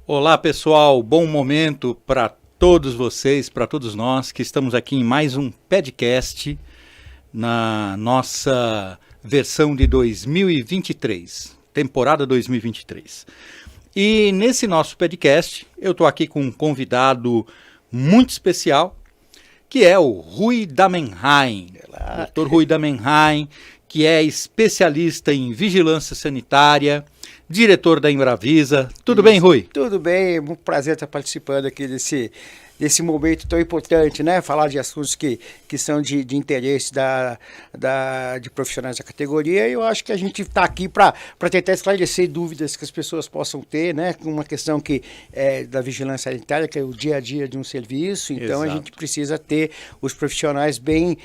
Olá pessoal, bom momento para todos vocês, para todos nós que estamos aqui em mais um podcast na nossa versão de 2023, temporada 2023. E nesse nosso podcast eu estou aqui com um convidado muito especial, que é o Rui Damenheim, Dr. Rui Damenheim, que é especialista em vigilância sanitária, diretor da Embravisa. Tudo bem, Rui? Tudo bem, é um prazer estar participando aqui desse momento tão importante, né? Falar de assuntos que são de interesse de profissionais da categoria. E eu acho que a gente está aqui para tentar esclarecer dúvidas que as pessoas possam ter, né? Uma questão que é da vigilância sanitária, que é o dia a dia de um serviço. Então, a gente precisa ter os profissionais bem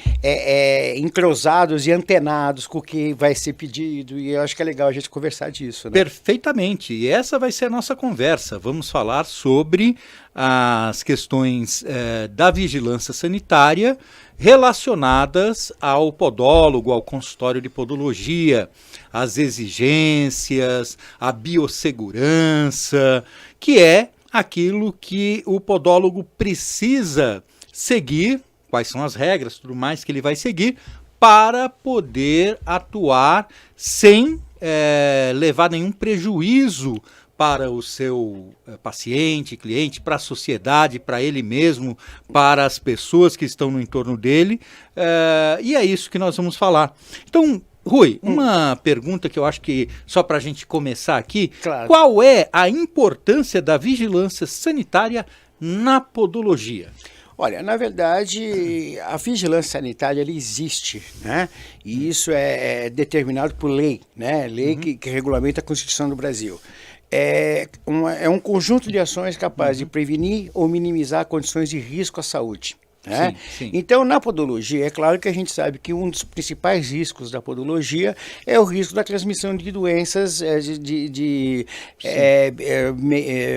entrosados e antenados com o que vai ser pedido. E eu acho que é legal a gente conversar disso, né? Perfeitamente. E essa vai ser a nossa conversa. Vamos falar sobre as questões da vigilância sanitária relacionadas ao podólogo, ao consultório de podologia, as exigências, a biossegurança, que é aquilo que o podólogo precisa seguir, quais são as regras, tudo mais que ele vai seguir, para poder atuar sem levar nenhum prejuízo para o seu paciente, cliente, para a sociedade, para ele mesmo, para as pessoas que estão no entorno dele, e é isso que nós vamos falar. Então, Rui, uma pergunta que eu acho que, só para a gente começar aqui, claro. Qual é a importância da vigilância sanitária na podologia? Olha, na verdade, a vigilância sanitária ela existe, né? E isso é determinado por lei, né? Lei que regulamenta a Constituição do Brasil. É um conjunto de ações capazes de prevenir ou minimizar condições de risco à saúde. Né? Sim. Então, na podologia, é claro que a gente sabe que um dos principais riscos da podologia é o risco da transmissão de doenças de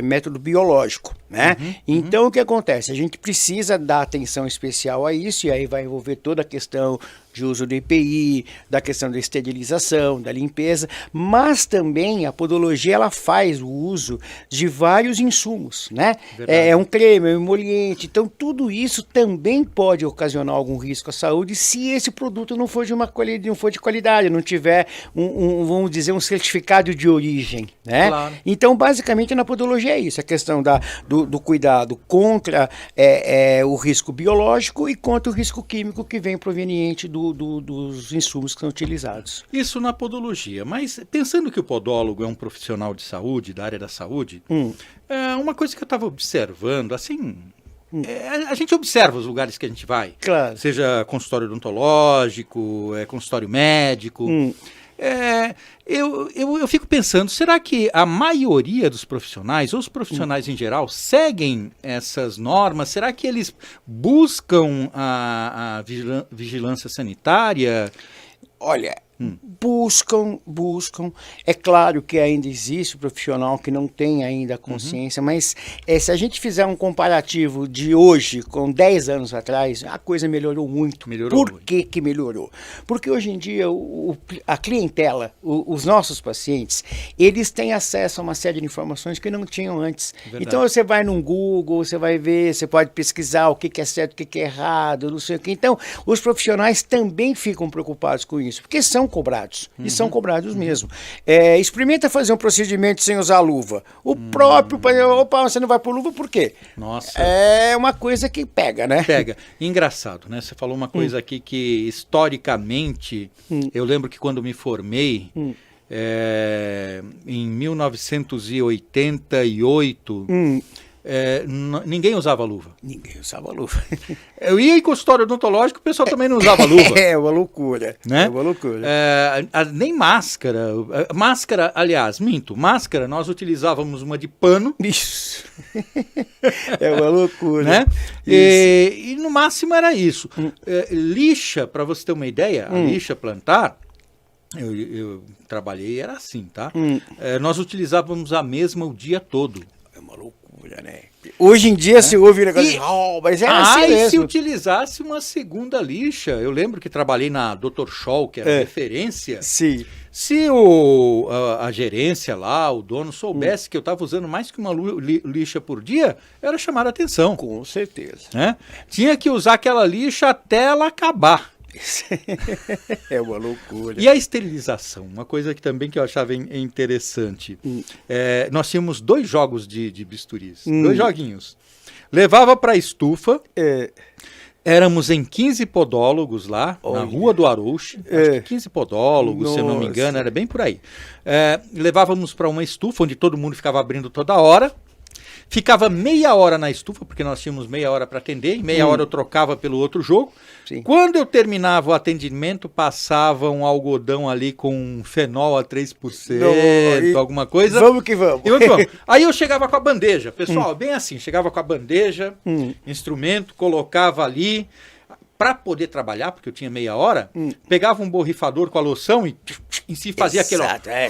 método biológico. Né? Então, o que acontece? A gente precisa dar atenção especial a isso, e aí vai envolver toda a questão de uso do EPI, da questão da esterilização, da limpeza, mas também a podologia ela faz o uso de vários insumos, né? É um creme, é um emoliente, então tudo isso também pode ocasionar algum risco à saúde se esse produto não for de qualidade, não tiver vamos dizer, um certificado de origem, né? Claro. Então, basicamente, na podologia é isso, a questão do cuidado contra o risco biológico e contra o risco químico que vem proveniente dos insumos que são utilizados. Isso na podologia, mas pensando que o podólogo é um profissional de saúde, da área da saúde, uma coisa que eu estava observando, assim, a gente observa os lugares que a gente vai, claro. Seja consultório odontológico, consultório médico, eu fico pensando, será que a maioria dos profissionais, ou os profissionais em geral, seguem essas normas? Será que eles buscam a vigilância sanitária? Olha, buscam. É claro que ainda existe o profissional que não tem ainda a consciência, mas se a gente fizer um comparativo de hoje com 10 anos atrás, a coisa melhorou muito. Por que melhorou? Porque hoje em dia a clientela, os nossos pacientes, eles têm acesso a uma série de informações que não tinham antes. Verdade. Então você vai no Google, você vai ver, você pode pesquisar o que é certo, o que é errado, não sei o que. Então, os profissionais também ficam preocupados com isso, porque são cobrados, e são cobrados mesmo. Experimenta fazer um procedimento sem usar luva. O próprio, opa, você não vai por luva por quê? Nossa. É uma coisa que pega, né? Pega. Engraçado, né? Você falou uma coisa aqui que, historicamente, eu lembro que quando me formei, em 1988, ninguém usava luva. Ninguém usava luva. Eu ia em consultório odontológico, o pessoal também não usava luva. É uma loucura. Né? É uma loucura. Nem máscara. Máscara, aliás, máscara, nós utilizávamos uma de pano. Isso. É uma loucura. Né? E no máximo era isso. Lixa, para você ter uma ideia, a lixa plantar, eu trabalhei, era assim, tá? Nós utilizávamos a mesma o dia todo. É uma loucura. loucura, né? Hoje em dia se ouve o negócio, mas era assim e mesmo. se utilizasse uma segunda lixa? Eu lembro que trabalhei na Dr. Scholl, que era referência. Sim. Se a gerência lá, o dono, soubesse que eu estava usando mais que uma lixa por dia, era chamar a atenção. Com certeza. Né? Tinha que usar aquela lixa até ela acabar. É uma loucura. E a esterilização, uma coisa que também que eu achava interessante. Nós tínhamos 2 jogos de bisturis, 2 joguinhos. Levava para a estufa, éramos em 15 podólogos lá, na Rua do Arouche, acho que 15 podólogos, se eu não me engano, era bem por aí. Levávamos para uma estufa, onde todo mundo ficava abrindo toda hora. Ficava meia hora na estufa, porque nós tínhamos meia hora para atender, e meia hora eu trocava pelo outro jogo. Sim. Quando eu terminava o atendimento, passava um algodão ali com fenol a 3%, alguma coisa. Vamos que vamos. Aí eu chegava com a bandeja, pessoal, bem assim, chegava com a bandeja, instrumento, colocava ali. Para poder trabalhar, porque eu tinha meia hora, pegava um borrifador com a loção e em si fazia aquele,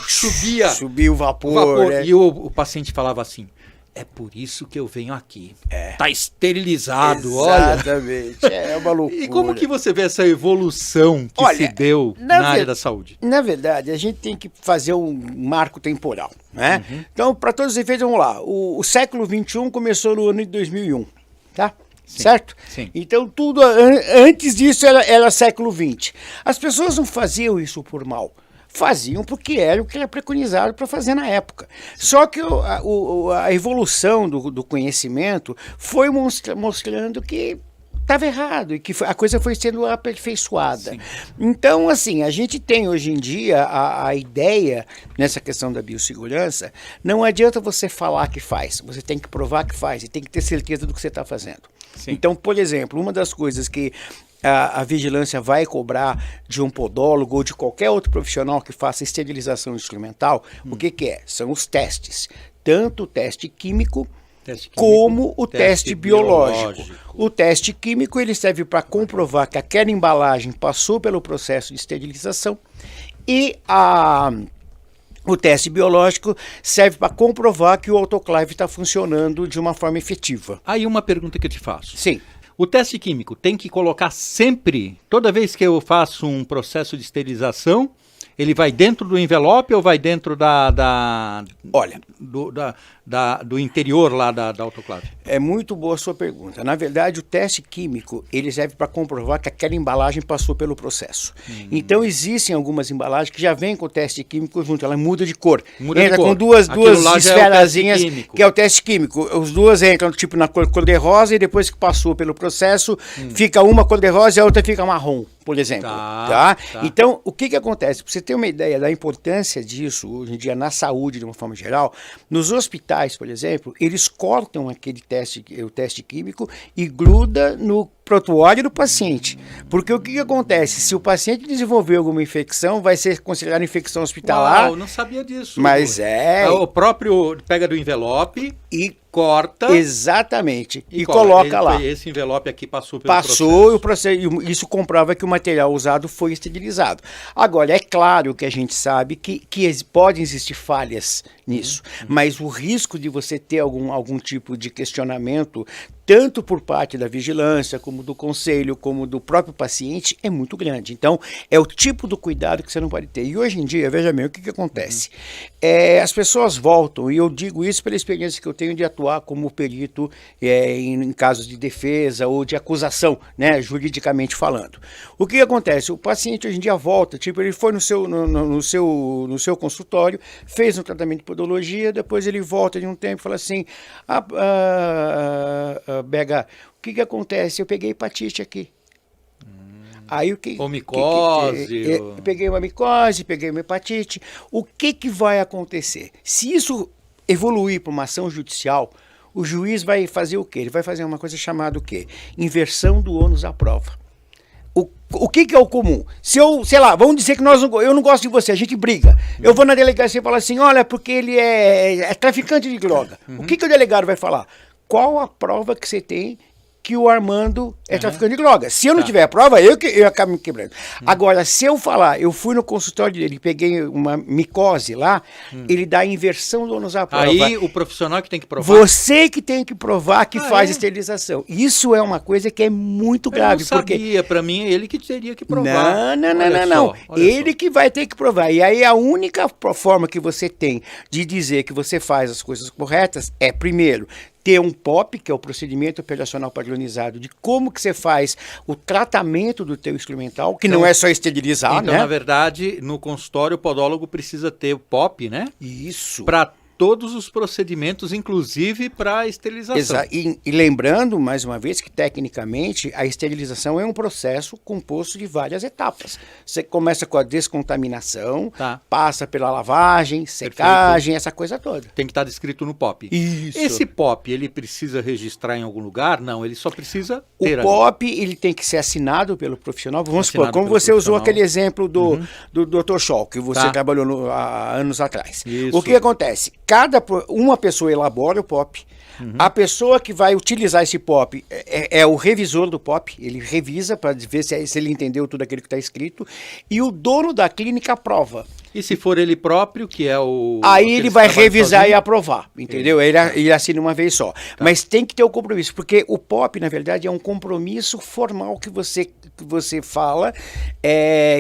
subia o vapor. Né? E o paciente falava assim, é por isso que eu venho aqui. Tá esterilizado, Exatamente. Olha. É uma loucura. E como que você vê essa evolução que se deu na área da saúde? Na verdade, a gente tem que fazer um marco temporal, né? Então, para todos os efeitos, vamos lá. O século XXI começou no ano de 2001, tá? Sim, certo? Sim. Então, tudo antes disso era século XX. As pessoas não faziam isso por mal. Faziam porque era o que era preconizado para fazer na época. Só que a evolução do conhecimento foi mostrando que estava errado e que a coisa foi sendo aperfeiçoada. Sim. Então, assim, a gente tem hoje em dia a ideia, nessa questão da biossegurança, não adianta você falar que faz, você tem que provar que faz e tem que ter certeza do que você está fazendo. Sim. Então, por exemplo, uma das coisas que a vigilância vai cobrar de um podólogo ou de qualquer outro profissional que faça esterilização instrumental, o que é? São os testes, tanto o teste químico como o teste biológico. O teste químico ele serve para comprovar que aquela embalagem passou pelo processo de esterilização e o teste biológico serve para comprovar que o autoclave está funcionando de uma forma efetiva. Aí uma pergunta que eu te faço. Sim. O teste químico tem que colocar sempre, toda vez que eu faço um processo de esterilização, ele vai dentro do envelope ou vai dentro do interior lá da autoclave? É muito boa a sua pergunta. Na verdade, o teste químico, ele serve para comprovar que aquela embalagem passou pelo processo. Então, existem algumas embalagens que já vêm com o teste químico junto, ela muda de cor. Entra com duas esferazinhas, que é o teste químico. Os duas entram tipo na cor cor-de-rosa e depois que passou pelo processo, fica uma cor-de-rosa e a outra fica marrom, por exemplo. Tá? Então, o que acontece? Para você ter uma ideia da importância disso, hoje em dia, na saúde, de uma forma geral, nos hospitais, por exemplo, eles cortam o teste químico e gruda no prontuário do paciente. Porque o que acontece? Se o paciente desenvolver alguma infecção, vai ser considerada infecção hospitalar. Eu não sabia disso. Mas o próprio pega do envelope e corta. Exatamente. E coloca lá. Esse envelope aqui passou pelo processo. E isso comprova que o material usado foi esterilizado. Agora, é claro que a gente sabe que podem existir falhas nisso, mas o risco de você ter algum tipo de questionamento, tanto por parte da vigilância, como do conselho, como do próprio paciente, é muito grande. Então, é o tipo do cuidado que você não pode ter. E hoje em dia, veja bem, o que acontece? As pessoas voltam, e eu digo isso pela experiência que eu tenho de atuar como perito em casos de defesa ou de acusação, né, juridicamente falando. O que acontece? O paciente hoje em dia volta, tipo, ele foi no seu consultório, fez um tratamento de podologia, depois ele volta de um tempo e fala assim, Bega, o que acontece? Eu peguei hepatite aqui. Aí micose. Peguei uma micose, peguei uma hepatite. O que vai acontecer? Se isso evoluir para uma ação judicial, o juiz vai fazer o quê? Ele vai fazer uma coisa chamada o quê? Inversão do ônus à prova. O que é o comum? Se eu, sei lá, vamos dizer que eu não gosto de você, a gente briga. Eu vou na delegacia e falo assim, olha, porque ele é traficante de droga. O que o delegado vai falar? Qual a prova que você tem que o Armando é traficante de drogas. Se eu não tiver a prova, eu acabo me quebrando. Agora, se eu falar, eu fui no consultório dele, peguei uma micose lá, ele dá a inversão do ônus da prova. Aí o profissional que tem que provar. Você que tem que provar que faz esterilização. Isso é uma coisa que é muito grave. Eu não sabia, para mim é ele que teria que provar. Não. Ele que vai ter que provar. E aí a única forma que você tem de dizer que você faz as coisas corretas é, primeiro, ter um POP, que é o procedimento operacional padronizado, de como que você faz o tratamento do teu instrumental, que não é só esterilizar, então, né? na verdade, no consultório, o podólogo precisa ter o POP, né? Isso. Para todos os procedimentos, inclusive para a esterilização. E lembrando, mais uma vez, que tecnicamente a esterilização é um processo composto de várias etapas. Você começa com a descontaminação, passa pela lavagem, secagem, essa coisa toda. Tem que estar descrito no POP. Isso. Esse POP, ele precisa registrar em algum lugar? Não, ele só precisa ter. O POP, ele tem que ser assinado pelo profissional. Vamos supor, como você usou aquele exemplo do Dr. Scholl, que você trabalhou há anos atrás. Isso. O que acontece? Uma pessoa elabora o POP, a pessoa que vai utilizar esse POP é o revisor do POP, ele revisa para ver se ele entendeu tudo aquilo que está escrito, e o dono da clínica aprova. E se for ele próprio, que é o... Aí ele vai revisar sozinho e aprovar, entendeu? Ele assina uma vez só. Mas tem que ter o compromisso, porque o POP, na verdade, é um compromisso formal que você fala,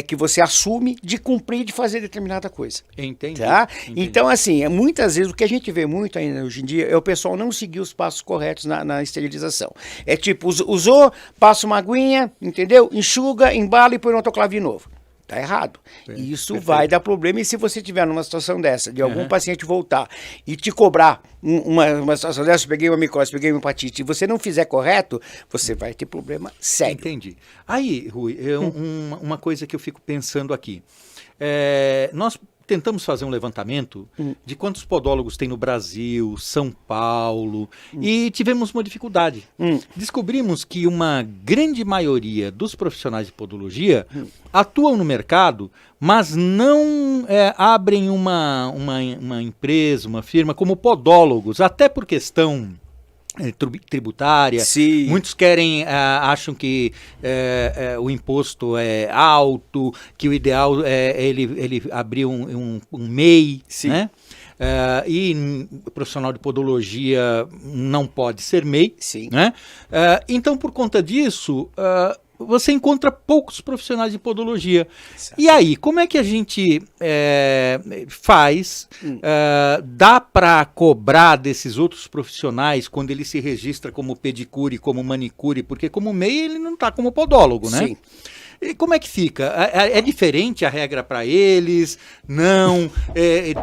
que você assume de cumprir, de fazer determinada coisa. Entendi. Tá? Então, assim, muitas vezes, o que a gente vê muito ainda hoje em dia é o pessoal não seguir os passos corretos na esterilização. É tipo, usou, passa uma aguinha, entendeu? Enxuga, embala e põe no autoclave de novo. Tá errado. Isso vai dar problema, e se você tiver numa situação dessa, de algum paciente voltar e te cobrar uma situação dessa, peguei uma micose, peguei uma hepatite, e você não fizer correto, você vai ter problema sério. Entendi. Aí, Rui, uma coisa que eu fico pensando aqui. Nós tentamos fazer um levantamento de quantos podólogos tem no Brasil, São Paulo, e tivemos uma dificuldade. Descobrimos que uma grande maioria dos profissionais de podologia atuam no mercado, mas não abrem uma empresa, uma firma como podólogos, até por questão tributária. Sim. Muitos acham que o imposto é alto, que o ideal é ele abrir um MEI, Sim. né? E o profissional de podologia não pode ser MEI. Sim. Né? Então, por conta disso, você encontra poucos profissionais de podologia. Certo. E aí, como é que a gente faz? Dá para cobrar desses outros profissionais quando ele se registra como pedicure, como manicure? Porque como MEI ele não está como podólogo, né? Sim. E como é que fica? É diferente a regra para eles? Não?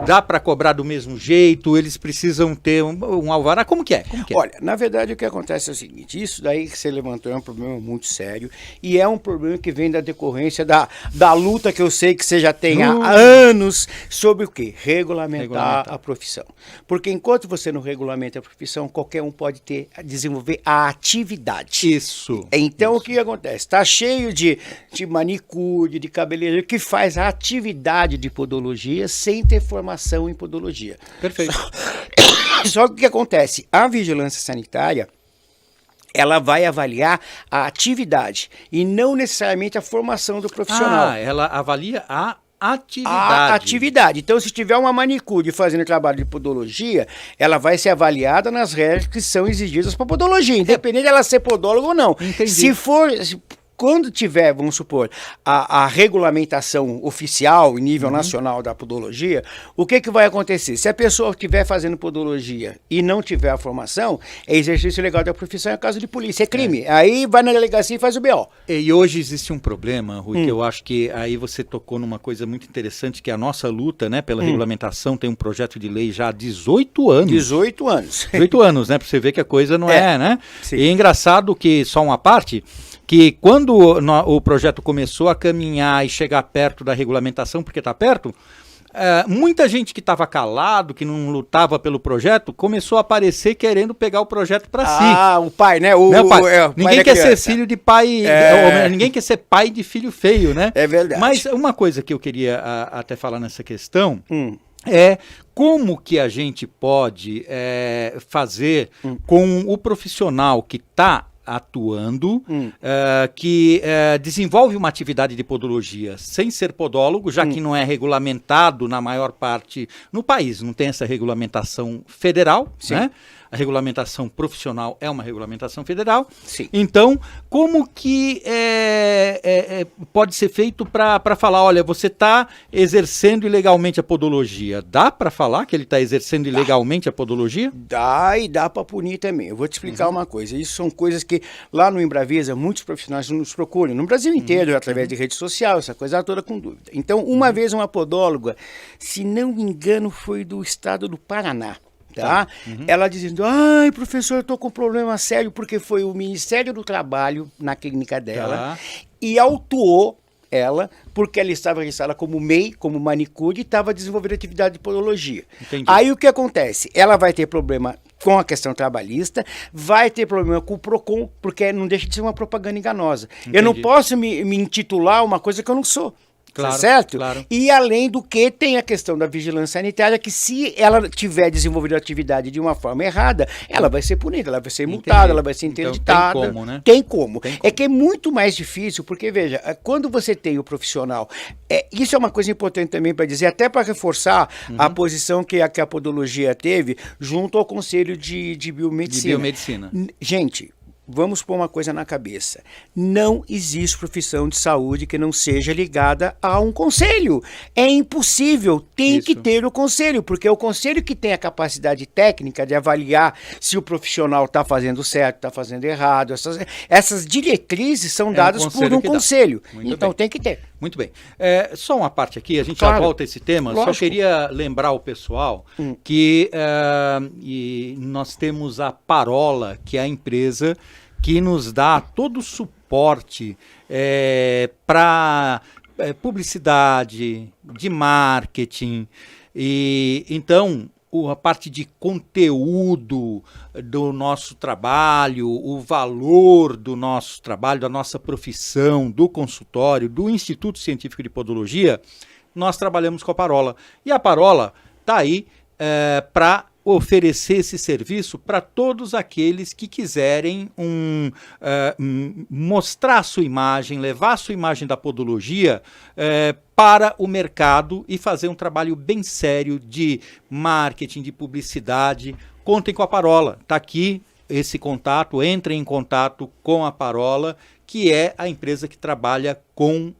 Dá para cobrar do mesmo jeito? Eles precisam ter um alvará? Como que é? Olha, na verdade o que acontece é o seguinte, isso daí que você levantou é um problema muito sério, e é um problema que vem da decorrência da luta que eu sei que você já tem há anos sobre o quê? Regulamentar a profissão. Porque enquanto você não regulamenta a profissão, qualquer um pode desenvolver a atividade. Isso. Então o que acontece? Está cheio de manicure, de cabeleireiro, que faz a atividade de podologia sem ter formação em podologia. Perfeito. Só que o que acontece? A vigilância sanitária, ela vai avaliar a atividade e não necessariamente a formação do profissional. Ela avalia a atividade. A atividade. Então, se tiver uma manicure fazendo trabalho de podologia, ela vai ser avaliada nas regras que são exigidas para podologia, independente dela ser podóloga ou não. Entendi. Quando tiver, vamos supor, a regulamentação oficial em nível nacional da podologia, o que vai acontecer? Se a pessoa estiver fazendo podologia e não tiver a formação, é exercício legal da profissão, é caso de polícia, é crime. Aí vai na delegacia e faz o BO. E hoje existe um problema, Rui, que eu acho que aí você tocou numa coisa muito interessante, que é a nossa luta, né, pela regulamentação. Tem um projeto de lei já há 18 anos. 18 anos. 18 anos, né, para você ver que a coisa não né? Sim. E é engraçado que, só uma parte, que quando o projeto começou a caminhar e chegar perto da regulamentação, porque está perto, muita gente que estava calado, que não lutava pelo projeto, começou a aparecer querendo pegar o projeto para si. O pai, né? Ninguém quer ser filho de pai, ninguém quer ser pai de filho feio, né? É verdade. Mas uma coisa que eu queria até falar nessa questão é como que a gente pode fazer com o profissional que está atuando que desenvolve uma atividade de podologia sem ser podólogo, já que não é regulamentado na maior parte no país, não tem essa regulamentação federal, né? A regulamentação profissional é uma regulamentação federal. Sim. Então, como que pode ser feito para falar, olha, você está exercendo ilegalmente a podologia? Dá para falar que ele está exercendo ilegalmente a podologia? Dá e dá para punir também. Eu vou te explicar uma coisa. Isso são coisas que lá no Embravisa muitos profissionais nos procuram. No Brasil inteiro, através de rede social, essa coisa toda com dúvida. Então, uma vez uma podóloga, se não me engano, foi do estado do Paraná. Tá? Ela dizendo, ai, professor, eu tô com um problema sério, porque foi o Ministério do Trabalho na clínica dela e autuou ela, porque ela estava registrada como MEI, como manicure, e estava desenvolvendo atividade de podologia. Entendi. Aí o que acontece? Ela vai ter problema com a questão trabalhista, vai ter problema com o PROCON, porque não deixa de ser uma propaganda enganosa. Entendi. Eu não posso me intitular uma coisa que eu não sou. Claro, certo? Claro. E além do que tem a questão da vigilância sanitária, que se ela tiver desenvolvido a atividade de uma forma errada, ela vai ser punida, ela vai ser multada, ela vai ser interditada. Então, tem como, né? Tem como. É que é muito mais difícil, porque veja, quando você tem o profissional, isso é uma coisa importante também para dizer, até para reforçar a posição que a podologia teve junto ao Conselho de Biomedicina. De Biomedicina. Gente, vamos pôr uma coisa na cabeça. Não existe profissão de saúde que não seja ligada a um conselho. É impossível. Tem que ter o conselho, porque é o conselho que tem a capacidade técnica de avaliar se o profissional está fazendo certo, está fazendo errado. Essas diretrizes são dadas por um conselho. Então tem que ter. Muito bem. Só uma parte aqui, a gente já volta a esse tema. Lógico. Só queria lembrar o pessoal que nós temos a Parola, que é a empresa que nos dá todo o suporte para publicidade, de marketing. E então, a parte de conteúdo do nosso trabalho, o valor do nosso trabalho, da nossa profissão, do consultório, do Instituto Científico de Podologia, nós trabalhamos com a Parola. E a Parola está aí para oferecer esse serviço para todos aqueles que quiserem mostrar a sua imagem, levar a sua imagem da podologia para o mercado e fazer um trabalho bem sério de marketing, de publicidade. Contem com a Parola, está aqui esse contato, entrem em contato com a Parola, que é a empresa que trabalha com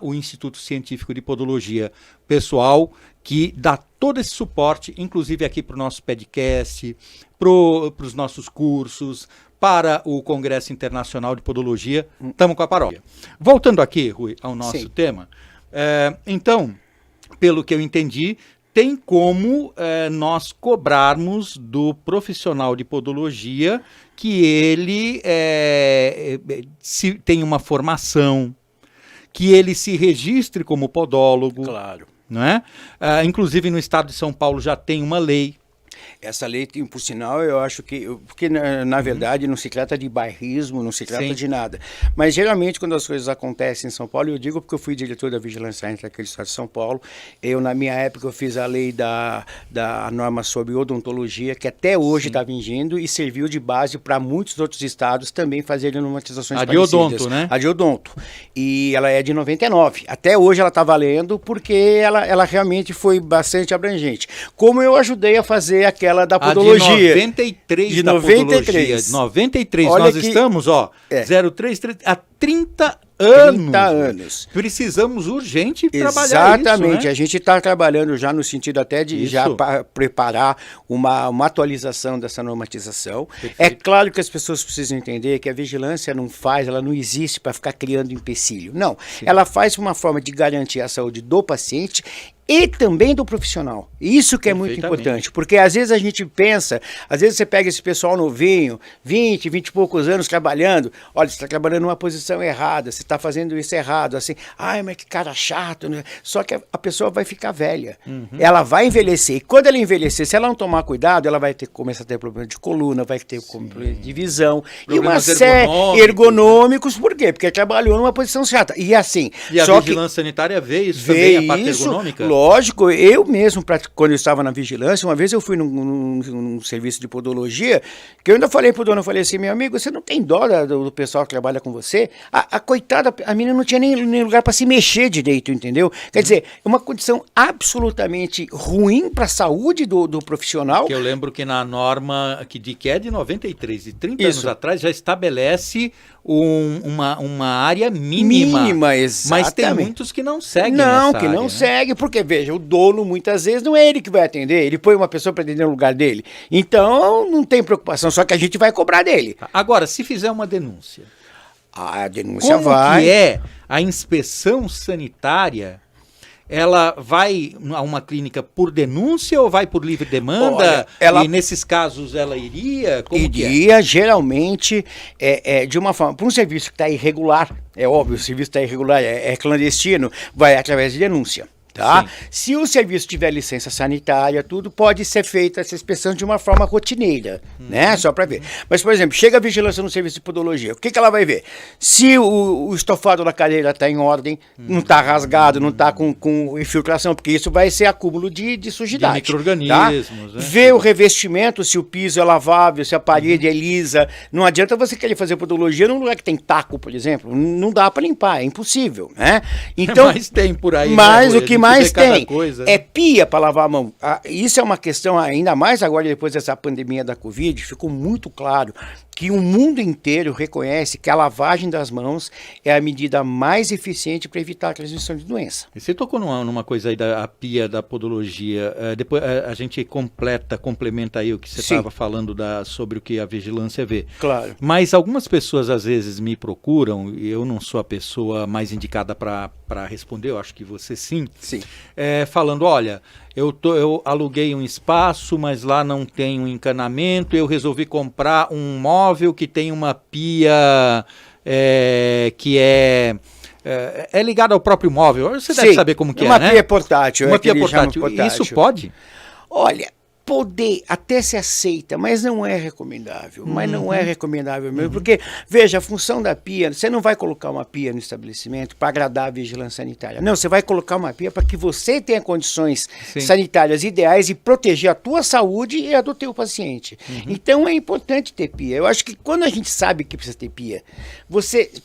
o Instituto Científico de Podologia. Pessoal que dá todo esse suporte, inclusive aqui para o nosso podcast, para os nossos cursos, para o Congresso Internacional de Podologia. Estamos com a Parola. Voltando aqui, Rui, ao nosso tema. Então, pelo que eu entendi, tem como nós cobrarmos do profissional de podologia que ele tem uma formação, que ele se registre como podólogo. Claro. Não é? Inclusive no estado de São Paulo já tem uma lei. Essa lei, por sinal, eu acho que... Porque, na verdade, não se trata de bairrismo, não se trata de nada. Mas, geralmente, quando as coisas acontecem em São Paulo, eu digo porque eu fui diretor da Vigilância Sanitária naquele estado de São Paulo. Na minha época, eu fiz a lei da norma sobre odontologia, que até hoje está vindo e serviu de base para muitos outros estados também fazerem normatizações parecidas. A de odonto, né? A de odonto. E ela é de 99. Até hoje ela está valendo porque ela realmente foi bastante abrangente. Como eu ajudei a fazer aquela da podologia. De 93 de da 93. podologia. 93. Olha Nós que... estamos, 033, há 30 anos. 30 anos. Precisamos urgente trabalhar Exatamente. isso, né? A gente está trabalhando já no sentido até de já preparar uma atualização dessa normatização. Perfeito. É claro que as pessoas precisam entender que a vigilância ela não existe para ficar criando empecilho. Não. Sim. Ela faz uma forma de garantir a saúde do paciente e também do profissional. Isso que é muito importante, porque às vezes a gente pensa, às vezes você pega esse pessoal novinho, 20 e poucos anos trabalhando, olha, você está trabalhando numa posição errada, você está fazendo isso errado, assim, ai, mas que cara chato, né? Só que a pessoa vai ficar velha, ela vai envelhecer, e quando ela envelhecer, se ela não tomar cuidado, ela vai começar a ter problema de coluna, vai ter problema de visão, problemas e uma série ergonômicos, por quê? Porque trabalhou numa posição chata, e assim... E a vigilância sanitária vê isso também, a parte ergonômica? lógico, eu mesmo, quando eu estava na vigilância, uma vez eu fui num serviço de podologia, que eu ainda falei pro dono, eu falei assim, meu amigo, você não tem dó do pessoal que trabalha com você? A coitada, a menina não tinha nem lugar para se mexer direito, entendeu? Quer dizer, é uma condição absolutamente ruim para a saúde do profissional. Que eu lembro que na norma que é de 93, de 30 anos atrás, já estabelece uma área mínima. Exatamente. Mas tem muitos que não seguem não, essa que área, não né? segue, porque veja, o dono muitas vezes não é ele que vai atender, ele põe uma pessoa para atender no lugar dele. Então não tem preocupação, só que a gente vai cobrar dele. Agora, se fizer uma denúncia, A denúncia como que é a inspeção sanitária? Ela vai a uma clínica por denúncia ou vai por livre demanda? Olha, e nesses casos ela iria? Como iria, geralmente, de uma forma, para um serviço que está irregular, é óbvio, o serviço está irregular, é clandestino, vai através de denúncia. Tá? Se o serviço tiver licença sanitária, tudo pode ser feita essa inspeção de uma forma rotineira, né? Só para ver. Mas, por exemplo, chega a vigilância no serviço de podologia, o que ela vai ver? Se o estofado da cadeira está em ordem, não está rasgado, não está com infiltração, porque isso vai ser acúmulo de sujidade. De micro-organismos. Tá? Né? Ver o revestimento, se o piso é lavável, se a parede é lisa. Não adianta você querer fazer podologia num lugar que tem taco, por exemplo. Não dá para limpar, é impossível, né? Então, mas tem por aí. Mas né, o que mais tem coisa, é pia para lavar a mão. Isso é uma questão, ainda mais agora depois dessa pandemia da Covid, ficou muito claro que o mundo inteiro reconhece que a lavagem das mãos é a medida mais eficiente para evitar a transmissão de doença. E você tocou numa coisa aí da pia, da podologia. Depois a gente complementa aí o que você estava falando sobre o que a vigilância vê. Claro. Mas algumas pessoas às vezes me procuram, e eu não sou a pessoa mais indicada para responder, eu acho que você sim. Sim. Falando, olha, eu aluguei um espaço, mas lá não tem um encanamento, eu resolvi comprar um móvel que tem uma pia que é ligada ao próprio móvel. Você deve saber como que uma né? Pia portátil. Uma pia portátil. Isso pode? Olha, poder até se aceita, mas não é recomendável. Mas não é recomendável mesmo, porque, veja, a função da pia, você não vai colocar uma pia no estabelecimento para agradar a vigilância sanitária. Não, você vai colocar uma pia para que você tenha condições sanitárias ideais e proteger a tua saúde e a do teu paciente. Então é importante ter pia. Eu acho que quando a gente sabe que precisa ter pia,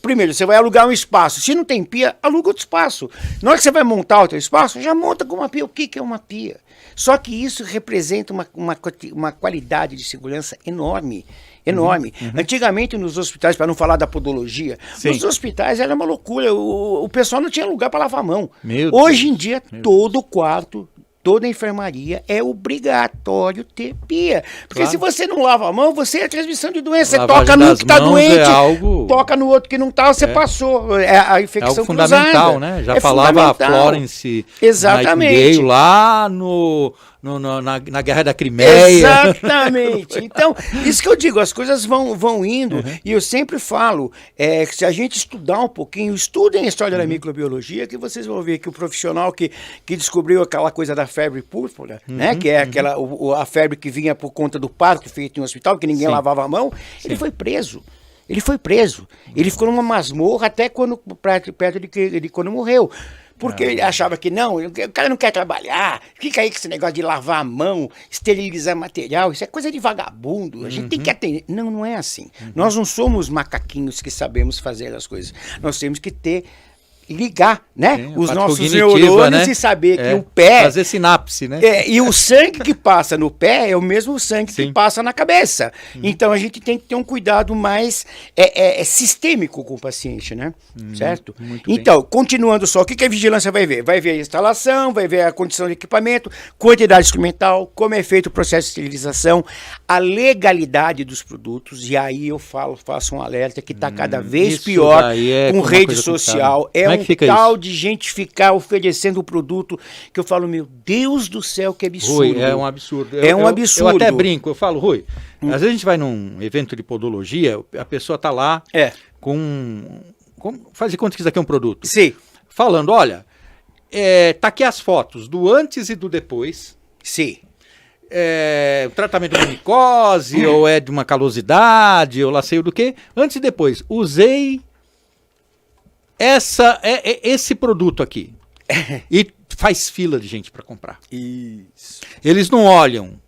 primeiro, você vai alugar um espaço. Se não tem pia, aluga outro espaço. Na hora que você vai montar o teu espaço, já monta com uma pia. O que é uma pia? Só que isso representa uma qualidade de segurança enorme. Antigamente nos hospitais, para não falar da podologia, nos hospitais era uma loucura, o pessoal não tinha lugar para lavar a mão. Hoje em dia, todo quarto, toda enfermaria é obrigatório ter pia. Porque se você não lava a mão, você é transmissão de doença. Você toca num que está doente, toca no outro que não está, você passou. A infecção algo fundamental, cruzada. né? Já falava a Florence Nightingale lá na Guerra da Crimeia. Exatamente. Então, isso que eu digo, as coisas vão indo, e eu sempre falo, que se a gente estudar um pouquinho, estudem a história da microbiologia, que vocês vão ver que o profissional que descobriu aquela coisa da febre púrpura, né, que é a febre que vinha por conta do parto feito em um hospital, que ninguém lavava a mão, ele foi preso. Ele Ele ficou numa masmorra até perto de quando morreu. Porque ele achava que não, o cara não quer trabalhar, fica aí com esse negócio de lavar a mão, esterilizar material, isso é coisa de vagabundo, a gente tem que atender. Não, não é assim. Nós não somos macaquinhos que sabemos fazer as coisas. Nós temos que ligar, né? Os nossos neurônios, né? E saber que o pé... Fazer sinapse, né? E o sangue que passa no pé é o mesmo sangue que passa na cabeça. Então a gente tem que ter um cuidado mais sistêmico com o paciente, né? Certo? Então, continuando só, o que a vigilância vai ver? Vai ver a instalação, vai ver a condição do equipamento, quantidade instrumental, como é feito o processo de esterilização, a legalidade dos produtos, e aí eu faço um alerta que está cada vez pior com rede social. Um tal de gente ficar oferecendo o produto que eu falo, meu Deus do céu, que absurdo. Rui, é um absurdo. Um absurdo. Eu até brinco, eu falo, Rui, às vezes a gente vai num evento de podologia, a pessoa está lá faz de conta que isso aqui é um produto. Sim. Falando, olha, tá aqui as fotos do antes e do depois. Sim. O tratamento de micose, ou é de uma calosidade, ou lá sei do que. Antes e depois, usei esse produto aqui. E faz fila de gente para comprar. Isso. Eles não olham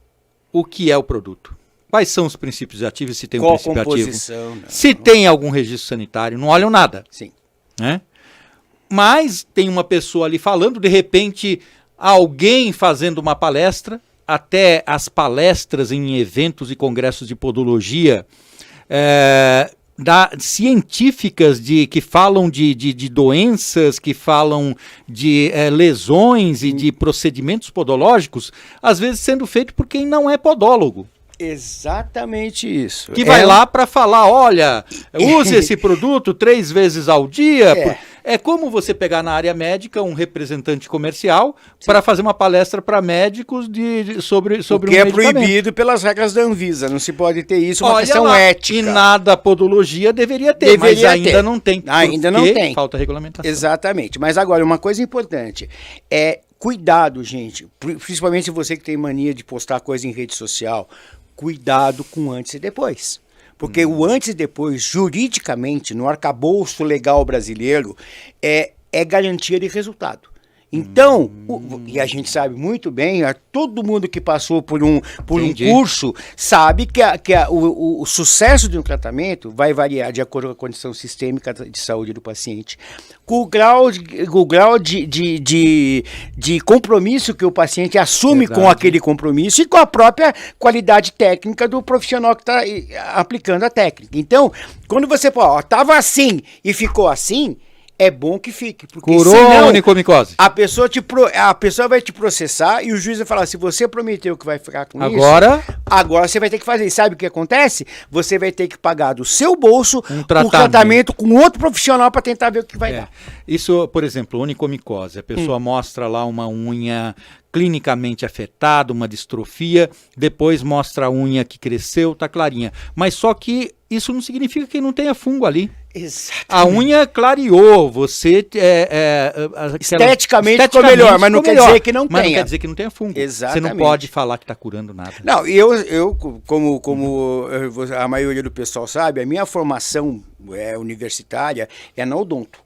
o que é o produto. Quais são os princípios ativos, se tem um princípio ativo, se tem algum registro sanitário, não olham nada. Sim. Né? Mas tem uma pessoa ali falando, de repente alguém fazendo uma palestra, até as palestras em eventos e congressos de podologia científicas que falam de doenças, que falam de lesões e de procedimentos podológicos, às vezes sendo feito por quem não é podólogo. Exatamente isso. Que vai lá para falar, olha, use esse produto 3 vezes ao dia. É como você pegar na área médica um representante comercial para fazer uma palestra para médicos sobre o que é proibido pelas regras da Anvisa. Não se pode ter isso, uma questão ética. E nada podologia deveria ter, mas ainda não tem. Ainda não tem. Falta regulamentação. Exatamente. Mas agora, uma coisa importante é cuidado, gente. Principalmente você que tem mania de postar coisa em rede social. Cuidado com o antes e depois. Porque o antes e depois, juridicamente, no arcabouço legal brasileiro, é garantia de resultado. Então, e a gente sabe muito bem, todo mundo que passou por um curso sabe que o sucesso de um tratamento vai variar de acordo com a condição sistêmica de saúde do paciente, com o grau de compromisso que o paciente assume com aquele compromisso e com a própria qualidade técnica do profissional que está aplicando a técnica. Então, quando você fala, estava assim e ficou assim, é bom que fique. Porque curou a onicomicose. A pessoa vai te processar e o juiz vai falar, se você prometeu que vai ficar com isso, agora você vai ter que fazer. E sabe o que acontece? Você vai ter que pagar do seu bolso um tratamento com outro profissional para tentar ver o que vai dar. Isso, por exemplo, onicomicose. A pessoa mostra lá uma unha clinicamente afetada, uma distrofia, depois mostra a unha que cresceu, tá clarinha. Mas só que isso não significa que não tenha fungo ali. Exatamente. A unha clareou, você esteticamente ficou melhor, mas não quer dizer que não tenha. Mas não quer dizer que não tenha fungo. Exatamente. Você não pode falar que está curando nada. Não, eu como a maioria do pessoal sabe, a minha formação universitária é na odonto.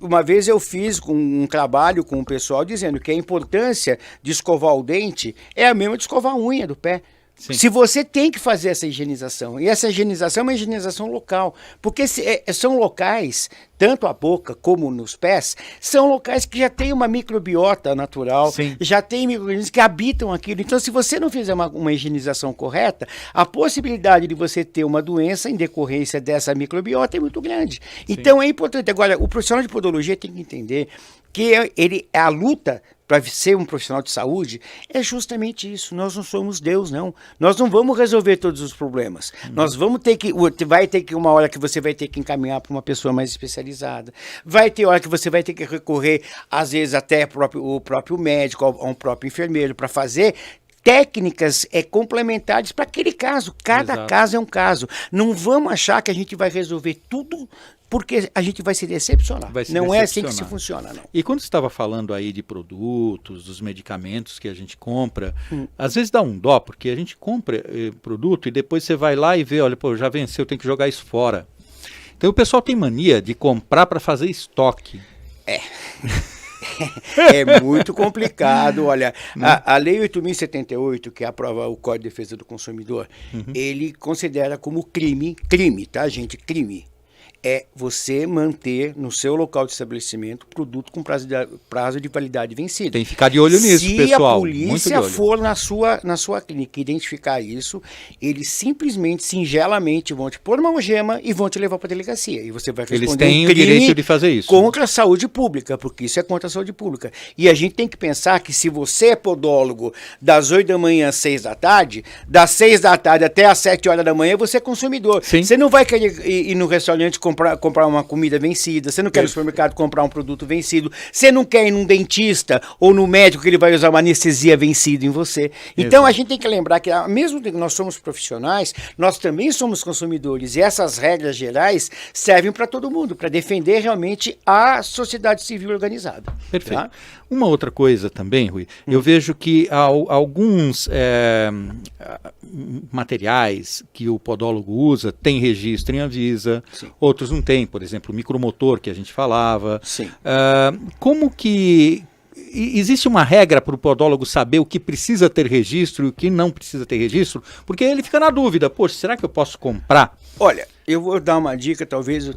Uma vez eu fiz um trabalho com o pessoal dizendo que a importância de escovar o dente é a mesma de escovar a unha do pé. Sim. Se você tem que fazer essa higienização, e essa higienização é uma higienização local, porque são locais, tanto a boca como nos pés, são locais que já tem uma microbiota natural, já tem micro-organismos que habitam aquilo. Então, se você não fizer uma higienização correta, a possibilidade de você ter uma doença em decorrência dessa microbiota é muito grande. Sim. Então, é importante. Agora, o profissional de podologia tem que entender que a luta para ser um profissional de saúde é justamente isso. Nós não somos Deus, não. Nós não vamos resolver todos os problemas. Nós vamos ter que... Vai ter que uma hora que você vai ter que encaminhar para uma pessoa mais especializada. Vai ter hora que você vai ter que recorrer, às vezes, até o próprio médico, a um próprio enfermeiro, para fazer técnicas complementares para aquele caso. Cada caso é um caso. Não vamos achar que a gente vai resolver tudo, porque a gente vai se decepcionar. Não é assim que se funciona, não. E quando você estava falando aí de produtos, dos medicamentos que a gente compra, às vezes dá um dó, porque a gente compra produto e depois você vai lá e vê, olha, pô, já venceu, tem que jogar isso fora. Então o pessoal tem mania de comprar para fazer estoque. É muito complicado. Olha, a Lei 8.078, que aprova o Código de Defesa do Consumidor, ele considera como crime, tá, gente? Crime. É você manter no seu local de estabelecimento produto com prazo de validade vencido. Tem que ficar de olho nisso, pessoal. Se a polícia for na sua clínica identificar isso, eles simplesmente, singelamente, vão te pôr uma algema e vão te levar para a delegacia. E você vai responder eles têm o direito de fazer isso. Contra a saúde pública, porque isso é contra a saúde pública. E a gente tem que pensar que se você é podólogo das 8 da manhã às 6 da tarde, das 6 da tarde até às 7 horas da manhã, você é consumidor. Sim. Você não vai querer ir no restaurante comprar uma comida vencida, você não quer ir no supermercado comprar um produto vencido, você não quer ir num dentista ou no médico que ele vai usar uma anestesia vencida em você. Então a gente tem que lembrar que mesmo que nós somos profissionais, nós também somos consumidores e essas regras gerais servem para todo mundo, para defender realmente a sociedade civil organizada. Perfeito. Tá? Uma outra coisa também, Rui, eu vejo que alguns materiais que o podólogo usa tem registro em Anvisa, outros não tem, por exemplo, o micromotor que a gente falava. Sim. Como que existe uma regra para o podólogo saber o que precisa ter registro e o que não precisa ter registro? Porque ele fica na dúvida, poxa, será que eu posso comprar? Olha, eu vou dar uma dica, talvez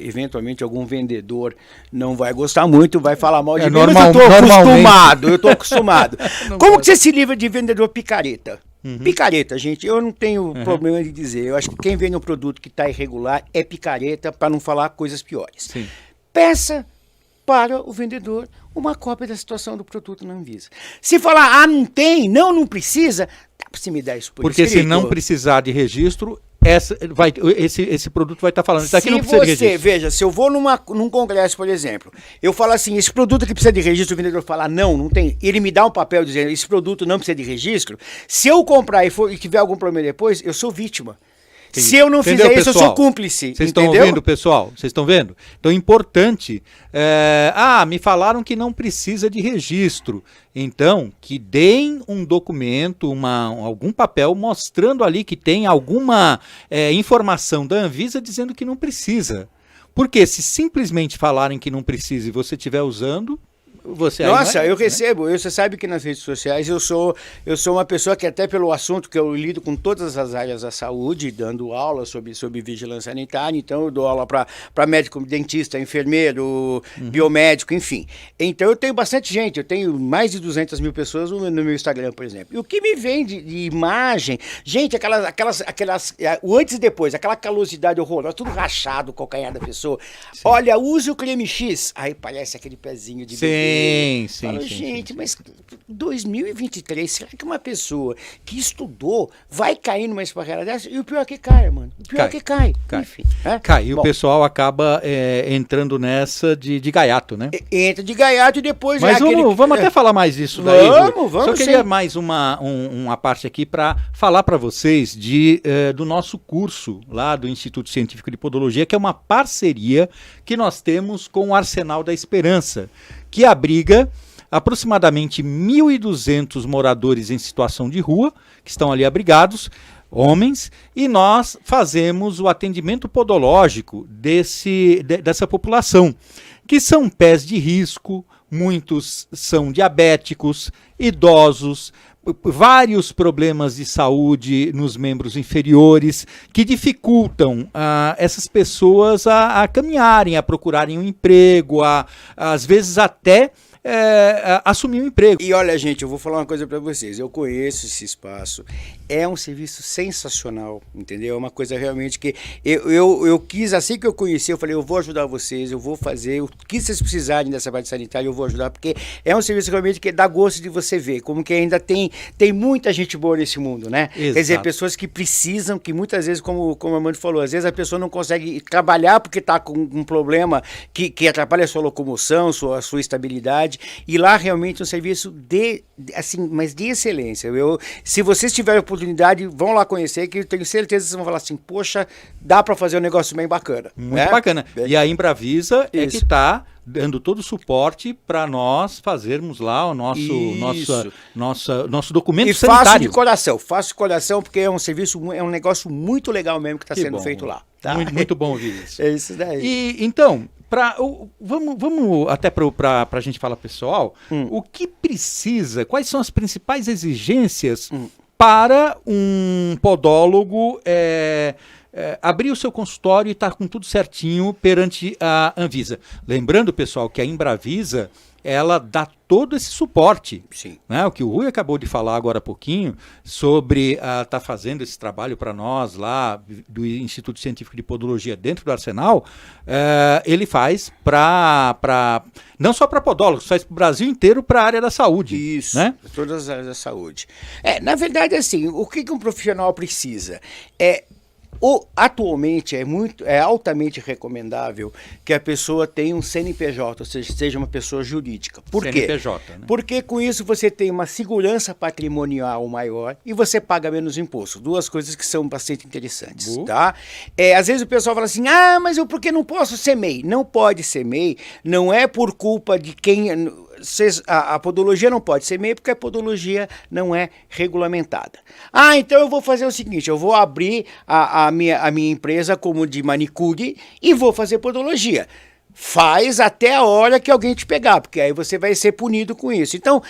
eventualmente algum vendedor não vai gostar muito, vai falar mal de mim, mas eu tô acostumado. Como que você se livra de vendedor picareta? Picareta, gente, eu não tenho problema de dizer. Eu acho que quem vende um produto que está irregular é picareta, para não falar coisas piores. Sim. Peça para o vendedor uma cópia da situação do produto na Anvisa. Se falar, não tem, não precisa, dá para você me dar isso por Porque escrito. se não precisar de registro, esse produto vai estar falando. Isso aqui não precisa de registro. Veja, se eu vou num congresso, por exemplo, eu falo assim, esse produto que precisa de registro, o vendedor fala, não tem, ele me dá um papel dizendo, esse produto não precisa de registro, se eu comprar e tiver algum problema depois, eu sou vítima. Entendi. Se eu não fizer isso, eu sou cúmplice. Vocês estão ouvindo, pessoal? Vocês estão vendo? Então, importante. Me falaram que não precisa de registro. Então, que deem um documento, algum papel mostrando ali que tem alguma informação da Anvisa dizendo que não precisa. Porque se simplesmente falarem que não precisa e você estiver usando... Eu recebo, você sabe que nas redes sociais eu sou uma pessoa que até pelo assunto que eu lido com todas as áreas da saúde, dando aula sobre vigilância sanitária, então eu dou aula para médico, dentista, enfermeiro, biomédico, enfim. Então eu tenho bastante gente, eu tenho mais de 200 mil pessoas no meu Instagram, por exemplo. E o que me vem de imagem, gente, o antes e depois, aquela calosidade horrorosa, tudo rachado, o calcanhar da pessoa. Sim. Olha, use o creme X, aí parece aquele pezinho de bebê. Sim. Gente, mas 2023, será que uma pessoa que estudou vai cair numa esparrela dessa? E o pior é que cai, mano. O pior é que cai. Enfim. Cai. E o pessoal acaba entrando nessa de gaiato, né? Entra de gaiato e depois... Mas vamos até falar mais disso daí. Vamos. Só queria mais uma parte aqui para falar para vocês do nosso curso lá do Instituto Científico de Podologia, que é uma parceria que nós temos com o Arsenal da Esperança, que abriga aproximadamente 1.200 moradores em situação de rua, que estão ali abrigados, homens, e nós fazemos o atendimento podológico dessa população, que são pés de risco, muitos são diabéticos, idosos, vários problemas de saúde nos membros inferiores que dificultam essas pessoas a caminharem, a procurarem um emprego, às vezes até assumir um emprego. E olha, gente, eu vou falar uma coisa para vocês. Eu conheço esse espaço. É um serviço sensacional, entendeu? É uma coisa realmente que eu quis, assim que eu conheci, eu falei, eu vou ajudar vocês, eu vou fazer o que vocês precisarem dessa parte sanitária, eu vou ajudar, porque é um serviço realmente que dá gosto de você ver, como que ainda tem muita gente boa nesse mundo, né? Exato. Quer dizer, pessoas que precisam, que muitas vezes, como a Amanda falou, às vezes a pessoa não consegue trabalhar porque está com um problema que atrapalha a sua locomoção, a sua estabilidade, e lá realmente é um serviço mas de excelência. Se vocês tiverem oportunidade, vão lá conhecer, que eu tenho certeza que vocês vão falar assim, poxa, dá para fazer um negócio bem bacana. Muito bacana. E a Embravisa é que está dando todo o suporte para nós fazermos lá o nosso documento sanitário. Faço de coração, porque é um negócio muito legal mesmo que está sendo feito lá. Tá? Muito bom ouvir isso. É isso daí. E então, vamos até para a gente falar pessoal, o que precisa, quais são as principais exigências para um podólogo abrir o seu consultório e estar com tudo certinho perante a Anvisa. Lembrando, pessoal, que a Embravisa, ela dá todo esse suporte. Sim. Né? O que o Rui acabou de falar agora há pouquinho sobre estar fazendo esse trabalho para nós lá do Instituto Científico de Podologia dentro do Arsenal, ele faz não só para podólogos, faz para o Brasil inteiro para a área da saúde. Isso, né? Todas as áreas da saúde. Na verdade, assim, o que um profissional precisa? Atualmente é altamente recomendável que a pessoa tenha um CNPJ, ou seja uma pessoa jurídica. Por quê? CNPJ, né? Porque com isso você tem uma segurança patrimonial maior e você paga menos imposto. Duas coisas que são bastante interessantes, tá? Às vezes o pessoal fala assim, mas por que não posso ser MEI? Não pode ser MEI, não é por culpa de quem... A podologia não pode ser MEI porque a podologia não é regulamentada. Então eu vou fazer o seguinte, eu vou abrir a minha empresa como de manicure e vou fazer podologia. Faz até a hora que alguém te pegar, porque aí você vai ser punido com isso. Então,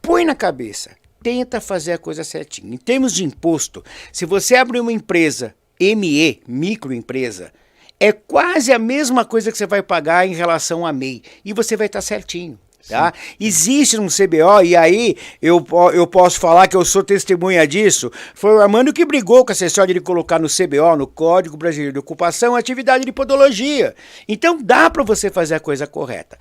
põe na cabeça, tenta fazer a coisa certinha. Em termos de imposto, se você abrir uma empresa ME, microempresa, é quase a mesma coisa que você vai pagar em relação a MEI, e você vai estar certinho. Tá? Existe um CBO, e aí eu posso falar que eu sou testemunha disso. Foi o Armando que brigou com a CESOD de colocar no CBO, no Código Brasileiro de Ocupação, atividade de podologia. Então dá para você fazer a coisa correta.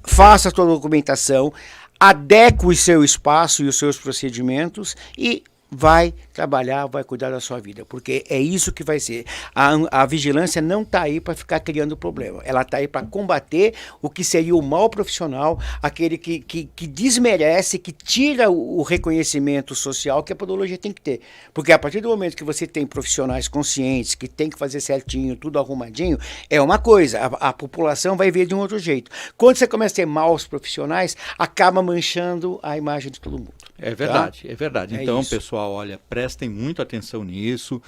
Faça a sua documentação, adeque o seu espaço e os seus procedimentos e vai trabalhar, vai cuidar da sua vida, porque é isso que vai ser. A vigilância não está aí para ficar criando problema, ela está aí para combater o que seria o mal profissional, aquele que desmerece, que tira o reconhecimento social que a podologia tem que ter. Porque a partir do momento que você tem profissionais conscientes, que tem que fazer certinho, tudo arrumadinho, é uma coisa, a população vai ver de um outro jeito. Quando você começa a ter maus profissionais, acaba manchando a imagem de todo mundo. É verdade, tá? É verdade. Então, isso. Pessoal, olha, prestem muita atenção nisso,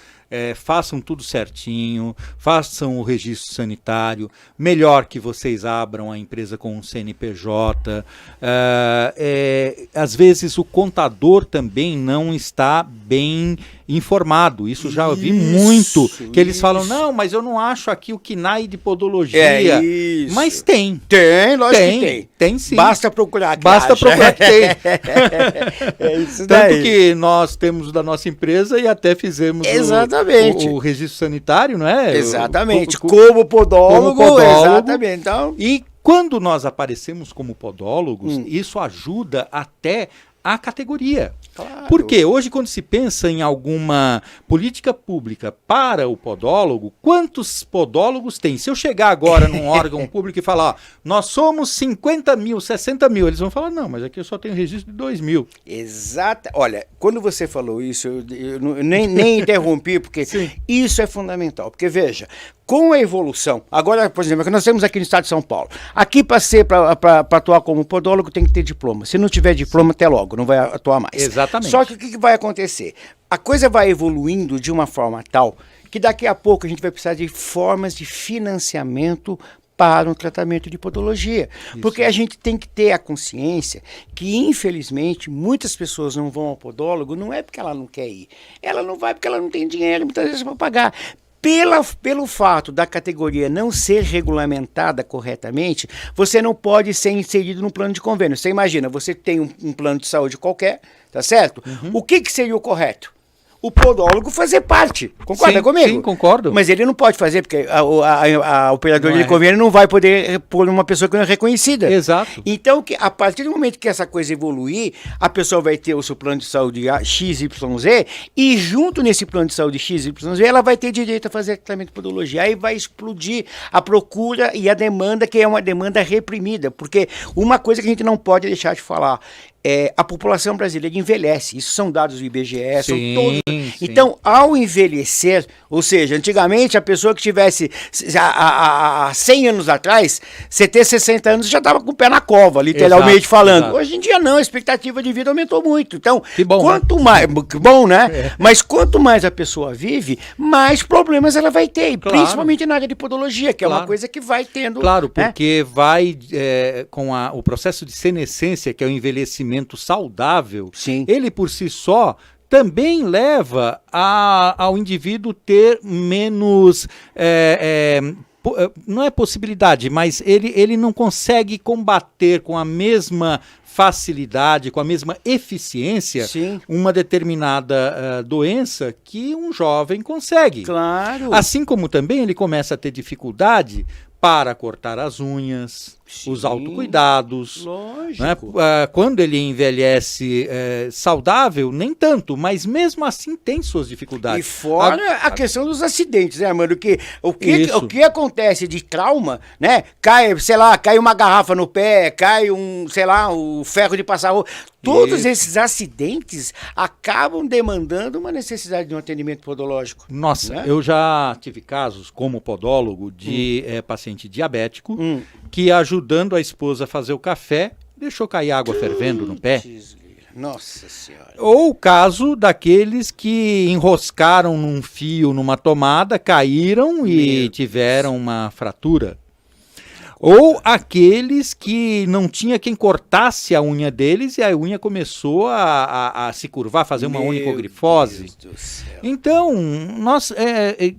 façam tudo certinho, façam o registro sanitário, melhor que vocês abram a empresa com um CNPJ. Às vezes o contador também não está bem informado, isso já ouvi muito, que eles falam, não, mas eu não acho aqui o KNAI de podologia, mas tem. Tem, lógico que tem. Tem sim. Basta procurar que Basta acha. procurar que tem. É isso Tanto daí. que nós temos da nossa empresa e até fizemos o registro sanitário, não é? Exatamente. Como podólogo, exatamente. Então... E quando nós aparecemos como podólogos, isso ajuda até a categoria. Claro. Porque hoje, quando se pensa em alguma política pública para o podólogo, quantos podólogos tem? Se eu chegar agora num órgão público e falar, ó, nós somos 50 mil, 60 mil, eles vão falar, não, mas aqui eu só tenho registro de 2 mil. Exato. Olha, quando você falou isso, eu nem interrompi, porque isso é fundamental. Porque, veja, com a evolução, agora, por exemplo, que nós temos aqui no estado de São Paulo, aqui para atuar como podólogo tem que ter diploma. Se não tiver diploma, até logo, não vai atuar mais. Exatamente. Só que o que vai acontecer? A coisa vai evoluindo de uma forma tal que daqui a pouco a gente vai precisar de formas de financiamento para um tratamento de podologia. Isso. Porque a gente tem que ter a consciência que, infelizmente, muitas pessoas não vão ao podólogo, não é porque ela não quer ir. Ela não vai porque ela não tem dinheiro, muitas vezes, para pagar. Pelo fato da categoria não ser regulamentada corretamente, você não pode ser inserido no plano de convênio. Você imagina, você tem um plano de saúde qualquer, tá certo? O que seria o correto? O podólogo fazer parte. Concorda comigo? Sim, concordo. Mas ele não pode fazer, porque a operadora de convênio não vai poder pôr uma pessoa que não é reconhecida. Exato. Então, a partir do momento que essa coisa evoluir, a pessoa vai ter o seu plano de saúde XYZ, e junto nesse plano de saúde XYZ, ela vai ter direito a fazer tratamento de podologia. Aí vai explodir a procura e a demanda, que é uma demanda reprimida. Porque uma coisa que a gente não pode deixar de falar, a população brasileira envelhece. Isso são dados do IBGE, são todos. Então, ao envelhecer, ou seja, antigamente a pessoa que tivesse há 100 anos atrás, você ter 60 anos já estava com o pé na cova, literalmente falando. Exato. Hoje em dia não, a expectativa de vida aumentou muito. Então, que bom, quanto mais, que bom, né? Mas quanto mais a pessoa vive, mais problemas ela vai ter, principalmente na área de podologia, que é uma coisa que vai tendo. Claro, porque vai com o processo de senescência, que é o envelhecimento saudável, ele por si só também leva ao indivíduo ter menos, não é possibilidade, mas ele não consegue combater com a mesma facilidade, com a mesma eficiência, uma determinada doença que um jovem consegue. Claro. Assim como também ele começa a ter dificuldade para cortar as unhas, os autocuidados. Lógico. Né? Quando ele envelhece saudável, nem tanto, mas mesmo assim tem suas dificuldades. E fora a questão dos acidentes, né, mano? O que acontece de trauma, né? Cai, sei lá, cai uma garrafa no pé, cai o ferro de passar roupa. Todos esses acidentes acabam demandando uma necessidade de um atendimento podológico. Nossa, né? Eu já tive casos como podólogo de paciente diabético que, ajudando a esposa a fazer o café, deixou cair água fervendo no pé. Nossa Senhora. Ou o caso daqueles que enroscaram num fio, numa tomada, caíram e tiveram uma fratura. Ou aqueles que não tinha quem cortasse a unha deles e a unha começou a se curvar, fazer uma onicogrifose. Então, nós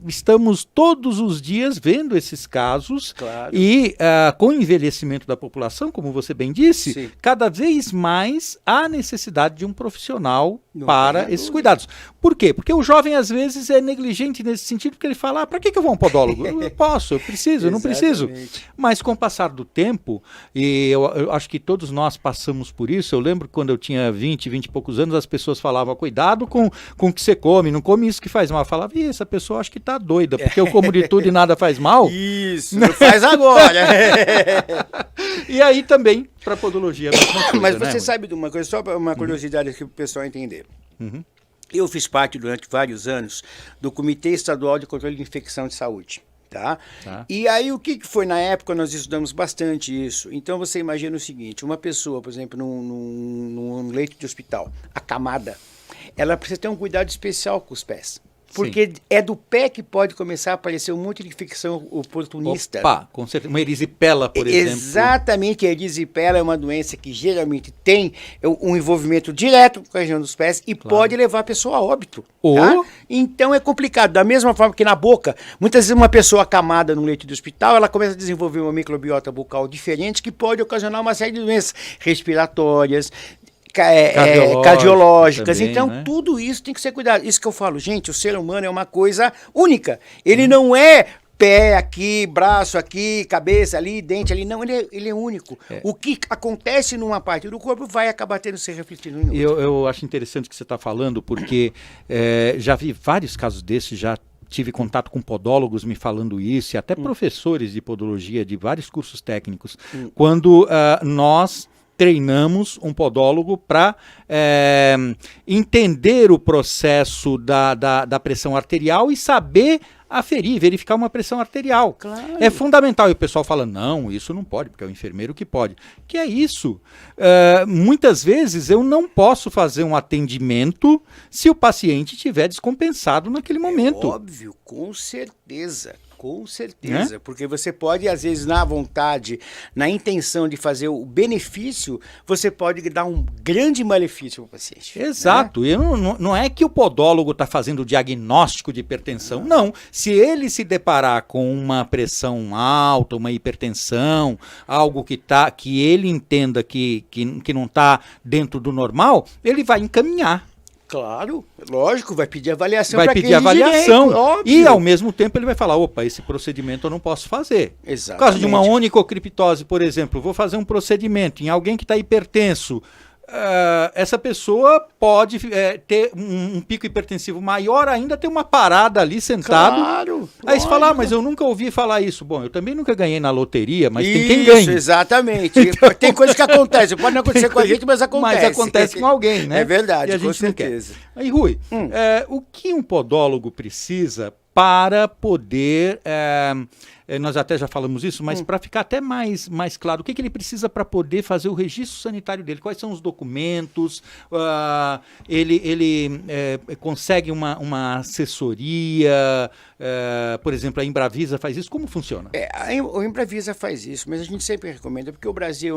estamos todos os dias vendo esses casos, Claro. e com o envelhecimento da população, como você bem disse, Sim. cada vez mais há necessidade de um profissional Não para tenha esses dúvida. cuidados. Por quê? Porque o jovem às vezes é negligente nesse sentido, porque ele fala, para que eu vou a um podólogo? Eu posso, eu preciso, eu não preciso. Exatamente. Mas com o passar do tempo, e eu acho que todos nós passamos por isso, eu lembro quando eu tinha 20 e poucos anos, as pessoas falavam, cuidado com o que você come, não come isso que faz mal. Eu falava, ih, essa pessoa acho que tá doida, porque eu como de tudo e nada faz mal. Isso, não faz agora. E aí também, para podologia, a mesma coisa, Mas né, você Rui? sabe de uma coisa, só uma curiosidade aqui para o pessoal entender. Uhum. Eu fiz parte durante vários anos do Comitê Estadual de Controle de Infecção de Saúde. Tá? E aí o que foi na época, nós estudamos bastante isso. Então você imagina o seguinte, uma pessoa, por exemplo, num leito de hospital, acamada, ela precisa ter um cuidado especial com os pés. Porque é do pé que pode começar a aparecer um monte de infecção oportunista. Opa, com certeza. Uma erisipela, por exemplo. Exatamente, a erisipela é uma doença que geralmente tem um envolvimento direto com a região dos pés e pode levar a pessoa a óbito. Tá? Então é complicado. Da mesma forma que na boca, muitas vezes uma pessoa acamada no leito de hospital, ela começa a desenvolver uma microbiota bucal diferente que pode ocasionar uma série de doenças respiratórias, cardiológicas, também, então né? tudo isso tem que ser cuidado. Isso que eu falo, gente, o ser humano é uma coisa única. Ele não é pé aqui, braço aqui, cabeça ali, dente ali, não, ele é único. O que acontece numa parte do corpo vai acabar tendo que ser refletido em outra. Eu acho interessante o que você está falando, porque já vi vários casos desses, já tive contato com podólogos me falando isso, e até professores de podologia de vários cursos técnicos, quando nós treinamos um podólogo para entender o processo da pressão arterial e saber aferir, verificar uma pressão arterial. Claro. É fundamental. E o pessoal fala, não, isso não pode, porque é o enfermeiro que pode. Que é isso? Muitas vezes eu não posso fazer um atendimento se o paciente estiver descompensado naquele momento. Óbvio, com certeza. Com certeza, porque você pode, às vezes, na vontade, na intenção de fazer o benefício, você pode dar um grande malefício para o paciente. Exato. Né? E não é que o podólogo está fazendo o diagnóstico de hipertensão, não. Se ele se deparar com uma pressão alta, uma hipertensão, algo que ele entenda que não está dentro do normal, ele vai encaminhar. Claro, lógico, vai pedir avaliação. Vai pra pedir aquele avaliação. direito, óbvio. E ao mesmo tempo ele vai falar, opa, esse procedimento eu não posso fazer. Exatamente. No caso de uma onicocriptose, por exemplo, vou fazer um procedimento em alguém que está hipertenso. Essa pessoa pode ter um pico hipertensivo maior, ainda ter uma parada ali sentado. Claro. Aí você fala, mas eu nunca ouvi falar isso. Bom, eu também nunca ganhei na loteria, mas Isso, tem quem ganhe. Exatamente. Tem coisas que acontecem. Pode não acontecer com a gente, mas acontece. Mas acontece com alguém, né? É verdade, e a com gente certeza. não quer. Aí, Rui, o que um podólogo precisa para poder... nós até já falamos isso, mas para ficar até mais claro, o que ele precisa para poder fazer o registro sanitário dele? Quais são os documentos? Ele consegue uma assessoria? Por exemplo, a Embravisa faz isso? Como funciona? A Embravisa faz isso, mas a gente sempre recomenda, porque o Brasil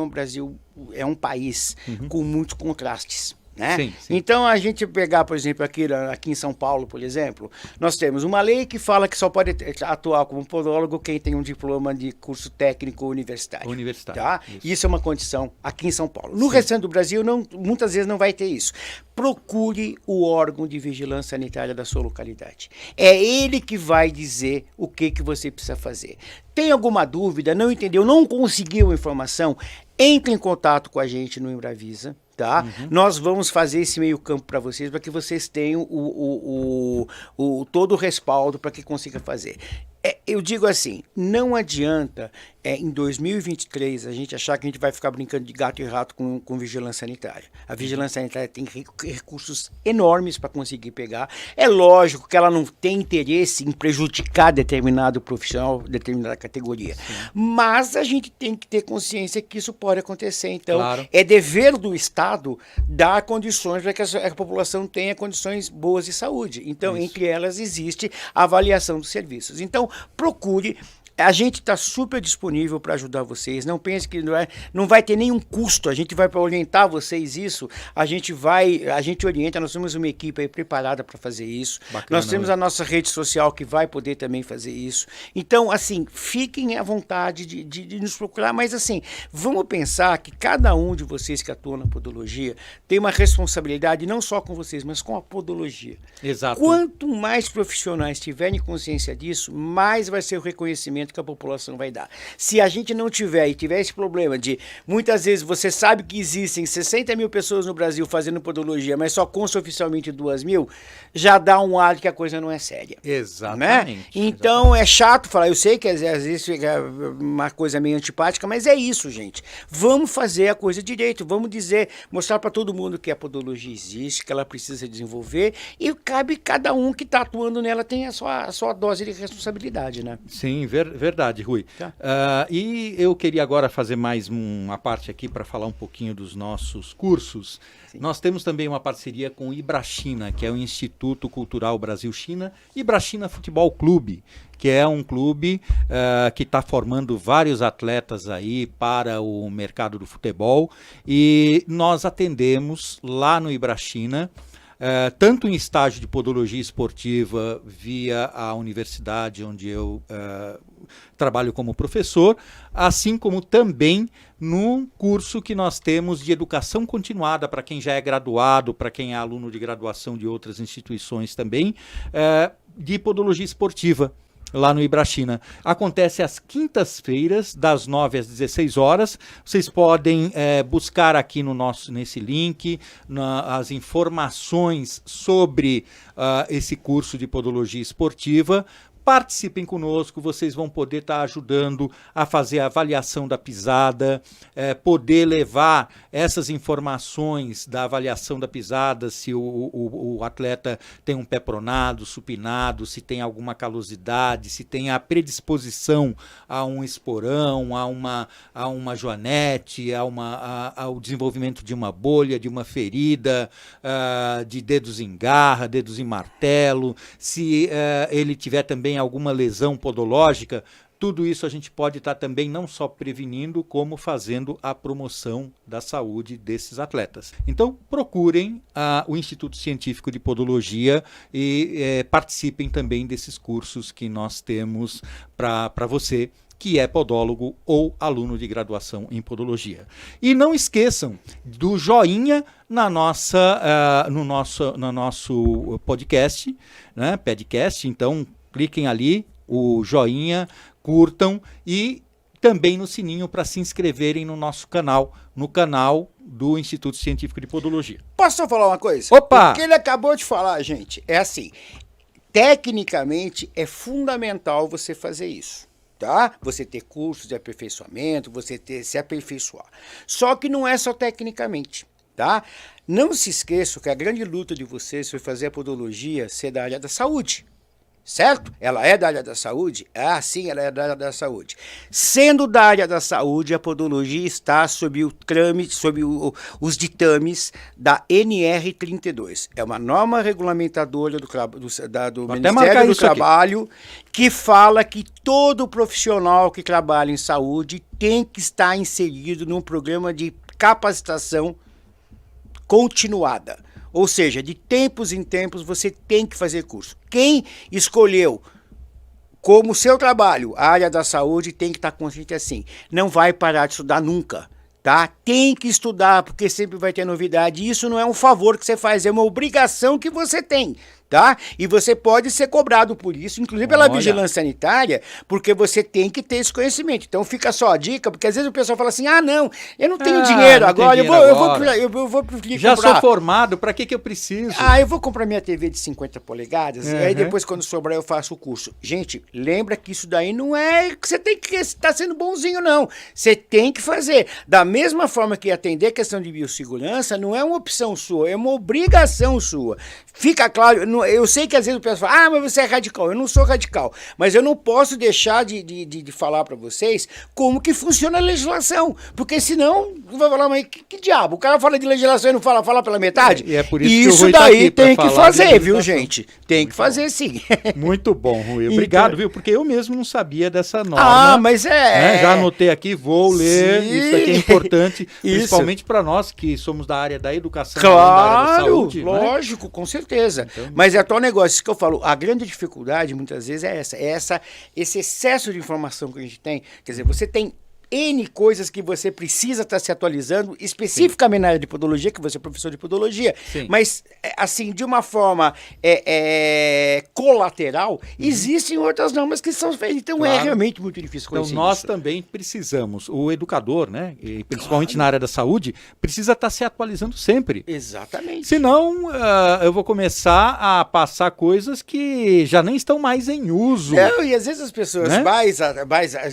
é um país com muitos contrastes. Né? Sim, sim. Então, a gente pegar, por exemplo, aqui em São Paulo, por exemplo, nós temos uma lei que fala que só pode atuar como podólogo quem tem um diploma de curso técnico universitário. Tá? Isso é uma condição aqui em São Paulo. No restante do Brasil, muitas vezes não vai ter isso. Procure o órgão de vigilância sanitária da sua localidade. É ele que vai dizer o que você precisa fazer. Tem alguma dúvida, não entendeu, não conseguiu informação, entre em contato com a gente no Embravisa. Tá? Nós vamos fazer esse meio campo para vocês, para que vocês tenham todo o respaldo para que consiga fazer. Eu digo assim, não adianta em 2023 a gente achar que a gente vai ficar brincando de gato e rato com vigilância sanitária. A vigilância sanitária tem recursos enormes para conseguir pegar. É lógico que ela não tem interesse em prejudicar determinado profissional, determinada categoria. Sim. Mas a gente tem que ter consciência que isso pode acontecer. Então, é dever do Estado dar condições para que a população tenha condições boas de saúde. Então, entre elas existe a avaliação dos serviços. Então, procure A gente está super disponível para ajudar vocês. Não pense que não vai ter nenhum custo. A gente vai para orientar vocês isso. A gente orienta. Nós temos uma equipe aí preparada para fazer isso. Bacana, nós temos a nossa rede social que vai poder também fazer isso. Então, assim, fiquem à vontade de nos procurar. Mas, assim, vamos pensar que cada um de vocês que atua na podologia tem uma responsabilidade não só com vocês, mas com a podologia. Exato. Quanto mais profissionais tiverem consciência disso, mais vai ser o reconhecimento que a população vai dar. Se a gente não tiver e tiver esse problema de, muitas vezes, você sabe que existem 60 mil pessoas no Brasil fazendo podologia, mas só consta oficialmente 2 mil, já dá um ar que a coisa não é séria. Exatamente. Né? Então, é chato falar, eu sei que às vezes fica uma coisa meio antipática, mas é isso, gente. Vamos fazer a coisa direito, vamos mostrar para todo mundo que a podologia existe, que ela precisa desenvolver, e cabe cada um que está atuando nela tem a sua dose de responsabilidade, né? Sim, verdade, Rui. Tá. E eu queria agora fazer mais uma parte aqui para falar um pouquinho dos nossos cursos. Sim. Nós temos também uma parceria com o Ibrachina, que é o Instituto Cultural Brasil-China, Ibrachina Futebol Clube, que é um clube que está formando vários atletas aí para o mercado do futebol, e nós atendemos lá no Ibrachina, tanto em estágio de podologia esportiva via a universidade onde eu trabalho como professor, assim como também num curso que nós temos de educação continuada para quem já é graduado, para quem é aluno de graduação de outras instituições também, de podologia esportiva. Lá no Ibrachina. Acontece às quintas-feiras, das 9 às 16 horas. Vocês podem buscar aqui nesse link as informações sobre esse curso de podologia esportiva. Participem conosco, vocês vão poder estar ajudando a fazer a avaliação da pisada, poder levar essas informações da avaliação da pisada, se o atleta tem um pé pronado, supinado, se tem alguma calosidade, se tem a predisposição a um esporão, a uma joanete, ao desenvolvimento de uma bolha, de uma ferida, de dedos em garra, dedos em martelo, se ele tiver também alguma lesão podológica. Tudo isso a gente pode estar também não só prevenindo, como fazendo a promoção da saúde desses atletas. Então, procurem o Instituto Científico de Podologia e participem também desses cursos que nós temos para você, que é podólogo ou aluno de graduação em podologia. E não esqueçam do joinha no nosso podcast, né, podcast. Então, cliquem ali, o joinha, curtam e também no sininho para se inscreverem no nosso canal, no canal do Instituto Científico de Podologia. Posso só falar uma coisa? Opa! O que ele acabou de falar, gente, é assim, tecnicamente é fundamental você fazer isso. Tá? Você ter cursos de aperfeiçoamento, você se aperfeiçoar. Só que não é só tecnicamente, tá? Não se esqueça que a grande luta de vocês foi fazer a podologia ser da área da saúde. Certo? Ela é da área da saúde? Ah, sim, ela é da área da saúde. Sendo da área da saúde, a podologia está sob os ditames da NR32. É uma norma regulamentadora do Ministério do Trabalho que fala que todo profissional que trabalha em saúde tem que estar inserido num programa de capacitação continuada. Ou seja, de tempos em tempos você tem que fazer curso. Quem escolheu como seu trabalho a área da saúde tem que estar consciente assim. Não vai parar de estudar nunca, tá? Tem que estudar porque sempre vai ter novidade. Isso não é um favor que você faz, é uma obrigação que você tem. Tá? E você pode ser cobrado por isso, inclusive pela vigilância sanitária, porque você tem que ter esse conhecimento. Então fica só a dica, porque às vezes o pessoal fala assim, não, eu não tenho dinheiro agora, eu vou já comprar. Sou formado, para que eu preciso? Eu vou comprar minha TV de 50 polegadas, e aí depois quando sobrar eu faço o curso. Gente, lembra que isso daí não é que você tem que estar sendo bonzinho, não. Você tem que fazer. Da mesma forma que atender a questão de biossegurança não é uma opção sua, é uma obrigação sua. Fica claro, eu sei que às vezes o pessoal fala, mas você é radical. Eu não sou radical, mas eu não posso deixar de falar para vocês como que funciona a legislação, porque senão vai falar, mas que diabo? O cara fala de legislação e não fala pela metade? E é por isso Isso que o Rui daí tá aqui tem que fazer, viu, gente? Tem Muito que fazer sim. Muito bom, Rui. Obrigado, viu? Porque eu mesmo não sabia dessa norma. Ah, mas né? Já anotei aqui, vou ler. Sim. Isso aqui é importante, principalmente para nós que somos da área da educação, da área da saúde. Lógico, né? Com certeza. Então, mas é tal negócio, isso que eu falo, a grande dificuldade muitas vezes é esse excesso de informação que a gente tem. Quer dizer, você tem N coisas que você precisa estar se atualizando, especificamente na área de podologia, que você é professor de podologia, mas, assim, de uma forma colateral, existem outras normas que são feitas, então é realmente muito difícil conhecer Então nós isso. também precisamos, o educador, né, e principalmente na área da saúde, precisa estar se atualizando sempre. Exatamente. Senão, eu vou começar a passar coisas que já nem estão mais em uso. Não, e às vezes as pessoas né? mais,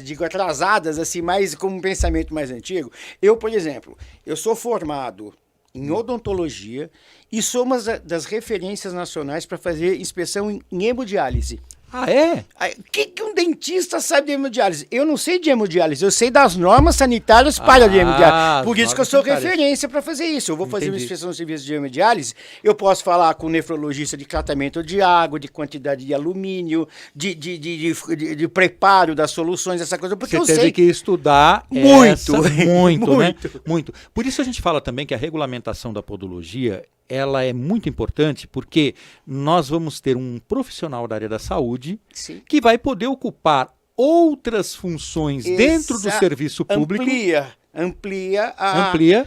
digo, atrasadas, assim, mais com um pensamento mais antigo. Eu, por exemplo, eu sou formado em odontologia e sou uma das referências nacionais para fazer inspeção em hemodiálise. Ah, é? O que um dentista sabe de hemodiálise? Eu não sei de hemodiálise, eu sei das normas sanitárias para a hemodiálise. Por isso que eu sou referência para fazer isso. Eu vou fazer uma inspeção no serviço de hemodiálise, eu posso falar com o nefrologista de tratamento de água, de quantidade de alumínio, de preparo das soluções, essa coisa, porque Você teve que estudar muito, né? Muito. Por isso a gente fala também que a regulamentação da podologia ela é muito importante porque nós vamos ter um profissional da área da saúde que vai poder ocupar outras funções dentro do serviço público. Amplia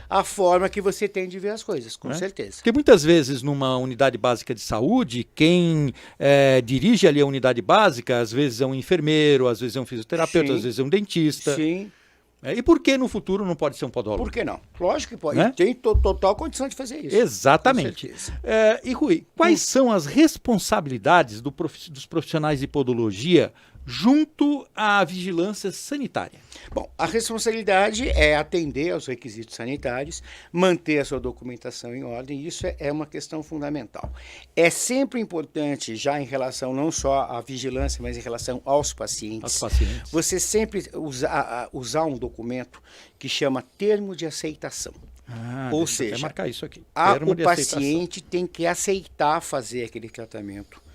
a forma que você tem de ver as coisas, com certeza. Porque muitas vezes numa unidade básica de saúde, quem dirige ali a unidade básica, às vezes é um enfermeiro, às vezes é um fisioterapeuta, às vezes é um dentista. Sim. E por que no futuro não pode ser um podólogo? Por que não? Lógico que pode. Né? Tem total condição de fazer isso. Exatamente. E Rui, quais são as responsabilidades dos profissionais de podologia junto à vigilância sanitária? Bom, a responsabilidade é atender aos requisitos sanitários, manter a sua documentação em ordem, isso é uma questão fundamental. É sempre importante, já em relação não só à vigilância, mas em relação aos pacientes, você sempre usar um documento que chama termo de aceitação. Ou seja, marcar isso aqui. O paciente tem que aceitar fazer aquele tratamento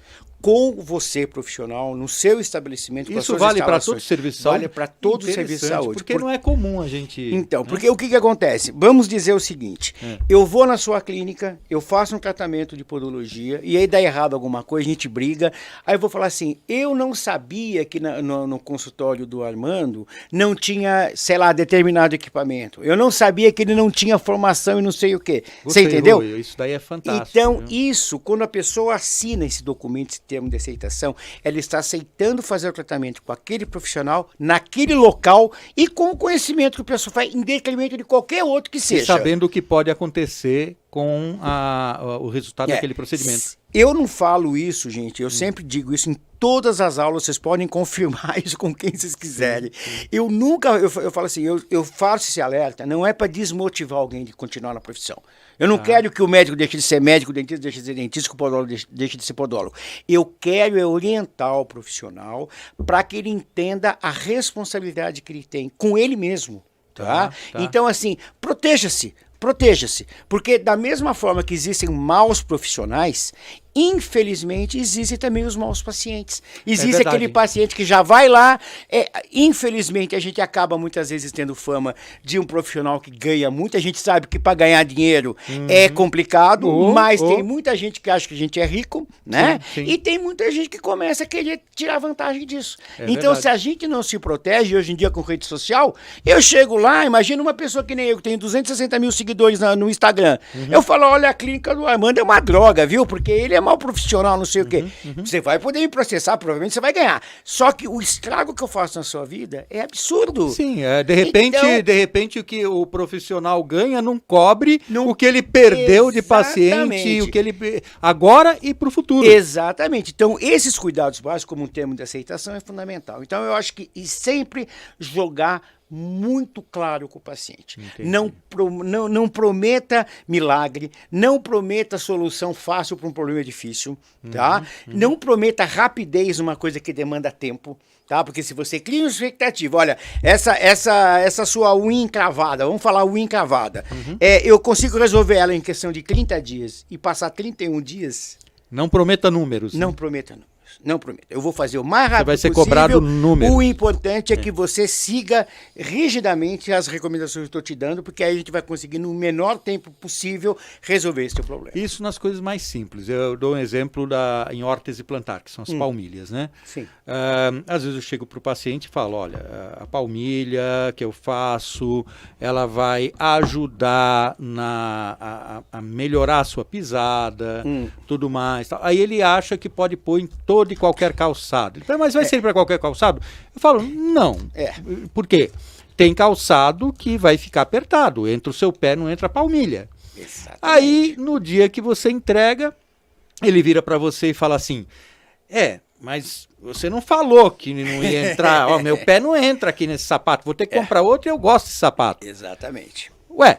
com você, profissional, no seu estabelecimento. Isso vale para todo o serviço de saúde? Vale para todo o serviço de saúde. Porque não é comum a gente... Então, porque o que acontece? Vamos dizer o seguinte, eu vou na sua clínica, eu faço um tratamento de podologia, e aí dá errado alguma coisa, a gente briga, aí eu vou falar assim, eu não sabia que no consultório do Armando não tinha, sei lá, determinado equipamento. Eu não sabia que ele não tinha formação e não sei o quê. Você entendeu? Rui, isso daí é fantástico. Então, isso, quando a pessoa assina esse documento, esse termo de aceitação, ela está aceitando fazer o tratamento com aquele profissional, naquele local e com o conhecimento que o pessoal faz, em detrimento de qualquer outro que seja. E sabendo o que pode acontecer com o resultado daquele procedimento. Eu não falo isso, gente, eu sempre digo isso em todas as aulas, vocês podem confirmar isso com quem vocês quiserem. Eu falo assim, eu faço esse alerta, não é para desmotivar alguém de continuar na profissão. Eu não quero que o médico deixe de ser médico, o dentista deixe de ser dentista, que o podólogo deixe de ser podólogo. Eu quero orientar o profissional para que ele entenda a responsabilidade que ele tem com ele mesmo. Tá? Então, assim, proteja-se, porque da mesma forma que existem maus profissionais, infelizmente existem também os maus pacientes. Existe aquele paciente que já vai lá, infelizmente a gente acaba muitas vezes tendo fama de um profissional que ganha muito, a gente sabe que para ganhar dinheiro é complicado, mas tem muita gente que acha que a gente é rico, né? Sim. E tem muita gente que começa a querer tirar vantagem disso. Então se a gente não se protege, hoje em dia com rede social, eu chego lá, imagina uma pessoa que nem eu, que tem 260 mil seguidores no Instagram, eu falo, olha, a clínica do Armando é uma droga, viu? Porque ele é mal profissional, não sei o quê. Você vai poder me processar, provavelmente você vai ganhar. Só que o estrago que eu faço na sua vida é absurdo. Sim, de repente o que o profissional ganha não cobre o que ele perdeu de paciente, o que ele agora e para o futuro. Exatamente. Então, esses cuidados básicos, como um termo de aceitação, é fundamental. Então, eu acho que sempre jogar muito claro com o paciente. Entendi. Não prometa milagre, não prometa solução fácil para um problema difícil, tá? Não prometa rapidez numa coisa que demanda tempo, tá? Porque se você cria uma expectativa, olha, essa sua unha encravada, vamos falar unha encravada, eu consigo resolver ela em questão de 30 dias e passar 31 dias... Não prometa números. Não prometa números. Não prometo. Eu vou fazer o mais rápido vai ser possível. cobrado número. O importante é que você siga rigidamente as recomendações que eu estou te dando, porque aí a gente vai conseguir, no menor tempo possível, resolver esse teu problema. Isso nas coisas mais simples. Eu dou um exemplo em órtese plantar, que são as palmilhas, né? Sim. Às vezes eu chego para o paciente e falo, olha, a palmilha que eu faço, ela vai ajudar a melhorar a sua pisada, tudo mais. Tal. Aí ele acha que pode pôr em todo e qualquer calçado. Então, mas vai ser para qualquer calçado? Eu falo, não. Por quê? Tem calçado que vai ficar apertado. Entra o seu pé, não entra a palmilha. Exatamente. Aí, no dia que você entrega, ele vira para você e fala assim, mas você não falou que não ia entrar, ó, meu pé não entra aqui nesse sapato, vou ter que comprar outro e eu gosto desse sapato. Exatamente. Ué,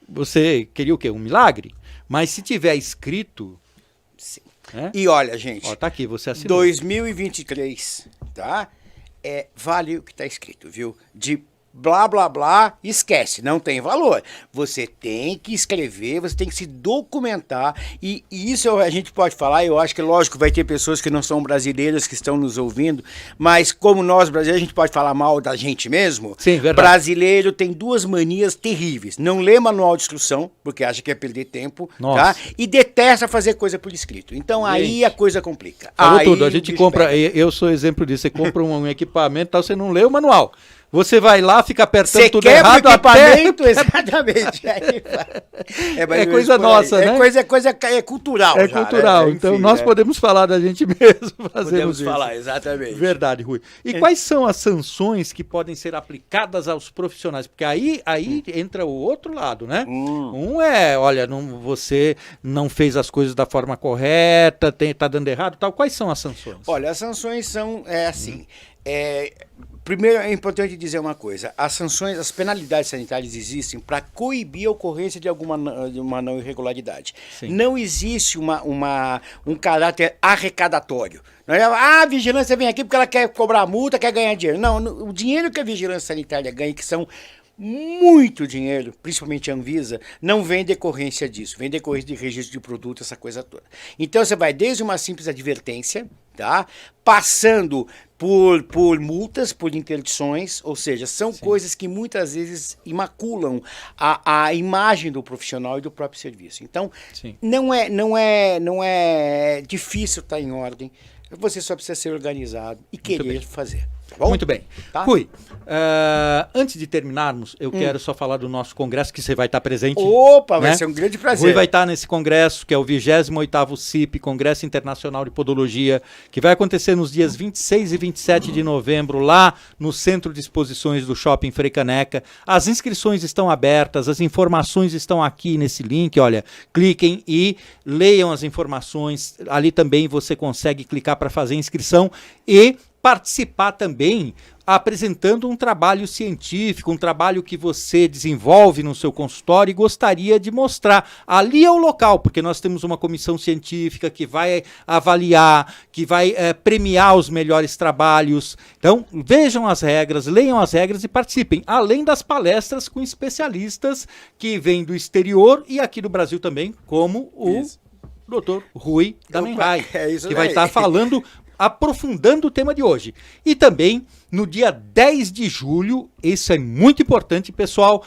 você queria o quê? Um milagre? Mas se tiver escrito... Sim. Né? E olha, gente, ó, tá aqui, você assinou. 2023, tá? Vale o que está escrito, viu? De blá, blá, blá, esquece, não tem valor. Você tem que escrever, você tem que se documentar, e isso a gente pode falar, eu acho que, lógico, vai ter pessoas que não são brasileiras que estão nos ouvindo, mas como nós brasileiros, a gente pode falar mal da gente mesmo. Sim, verdade. Brasileiro tem duas manias terríveis. Não lê manual de instrução, porque acha que é perder tempo, Nossa. tá? E detesta fazer coisa por escrito. Então, aí a coisa complica. Falou aí tudo, a gente compra, pega. eu sou exemplo disso, você compra um equipamento, tal, você não lê o manual. Você vai lá, fica apertando Você tudo quebra errado, o equipamento, exatamente. É coisa nossa, né? É cultural. É já, cultural, né? então Enfim, nós podemos falar da gente mesmo fazendo podemos isso. falar, exatamente. Verdade, Rui. E quais são as sanções que podem ser aplicadas aos profissionais? Porque aí entra o outro lado, né? Um é, olha, você não fez as coisas da forma correta, tá dando errado, tal. Quais são as sanções? Olha, as sanções são assim. Primeiro, é importante dizer uma coisa: as sanções, as penalidades sanitárias existem para coibir a ocorrência de uma não irregularidade. Sim. Não existe um caráter arrecadatório. Não é, a vigilância vem aqui porque ela quer cobrar multa, quer ganhar dinheiro. Não, o dinheiro que a vigilância sanitária ganha, que são muito dinheiro, principalmente a Anvisa, não vem decorrência disso, vem decorrência de registro de produto, essa coisa toda. Então você vai desde uma simples advertência, tá? Passando por multas, por interdições, ou seja, são coisas que muitas vezes imaculam a imagem do profissional e do próprio serviço. Então, não é difícil estar em ordem, você só precisa ser organizado e querer fazer. Tá bom? Muito bem. Tá? Rui, antes de terminarmos, eu quero só falar do nosso congresso, que você vai estar presente. Opa, vai ser um grande prazer. Rui vai estar nesse congresso, que é o 28º CIP, Congresso Internacional de Podologia, que vai acontecer nos dias 26 e 27 de novembro, lá no Centro de Exposições do Shopping Frei Caneca. As inscrições estão abertas, as informações estão aqui nesse link, olha, cliquem e leiam as informações. Ali também você consegue clicar para fazer a inscrição e participar também apresentando um trabalho científico, um trabalho que você desenvolve no seu consultório e gostaria de mostrar. Ali é o local, porque nós temos uma comissão científica que vai avaliar, que vai premiar os melhores trabalhos. Então, vejam as regras, leiam as regras e participem. Além das palestras com especialistas que vêm do exterior e aqui do Brasil também, como o Dr. Rui Damenhai, que vai estar falando, aprofundando o tema de hoje. E também, no dia 10 de julho, isso é muito importante, pessoal,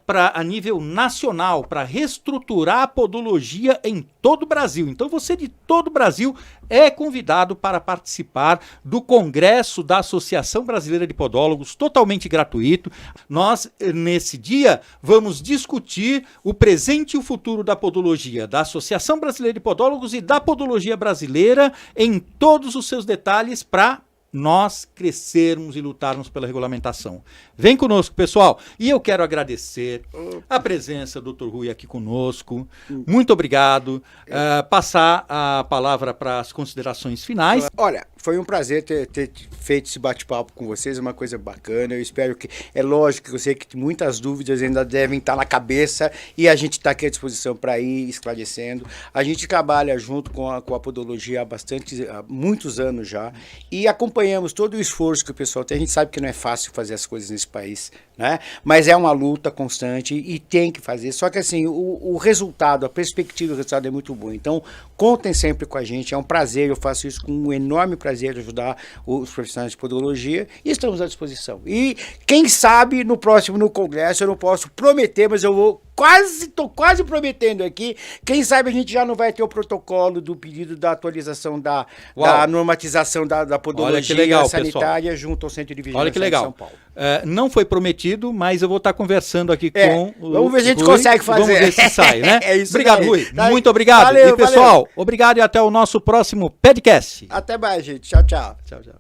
a nível nacional, para reestruturar a podologia em todo o Brasil. Então, você de todo o Brasil é convidado para participar do Congresso da Associação Brasileira de Podólogos, totalmente gratuito. Nós, nesse dia, vamos discutir o presente e o futuro da podologia, da Associação Brasileira de Podólogos e da podologia brasileira em todos os seus detalhes para nós crescermos e lutarmos pela regulamentação. Vem conosco, pessoal. E eu quero agradecer a presença do Dr. Rui aqui conosco. Muito obrigado. Passar a palavra para as considerações finais. Olha, Foi um prazer ter feito esse bate-papo com vocês, é uma coisa bacana. Eu espero que, é lógico que eu sei que muitas dúvidas ainda devem estar na cabeça e a gente está aqui à disposição para ir esclarecendo. A gente trabalha junto com a podologia há muitos anos já e acompanhamos todo o esforço que o pessoal tem. A gente sabe que não é fácil fazer as coisas nesse país, né? Mas é uma luta constante e tem que fazer. Só que assim, o resultado, a perspectiva do resultado é muito boa. Então, contem sempre com a gente, é um prazer, eu faço isso com um enorme prazer de ajudar os profissionais de podologia e estamos à disposição. E quem sabe no congresso, eu não posso prometer, mas eu vou estou quase prometendo aqui, quem sabe a gente já não vai ter o protocolo do pedido da atualização da normatização da podologia legal, sanitária, pessoal, junto ao Centro de Vigilância olha que legal. de São Paulo. Não foi prometido, mas eu vou estar conversando aqui com o vamos ver se a gente Rui, consegue fazer. Vamos ver se sai, né? É isso. Obrigado, aí. Rui. Tá? Muito obrigado. Valeu, e pessoal, valeu. obrigado e até o nosso próximo podcast. Até mais, gente. Tchau, tchau. Tchau, tchau.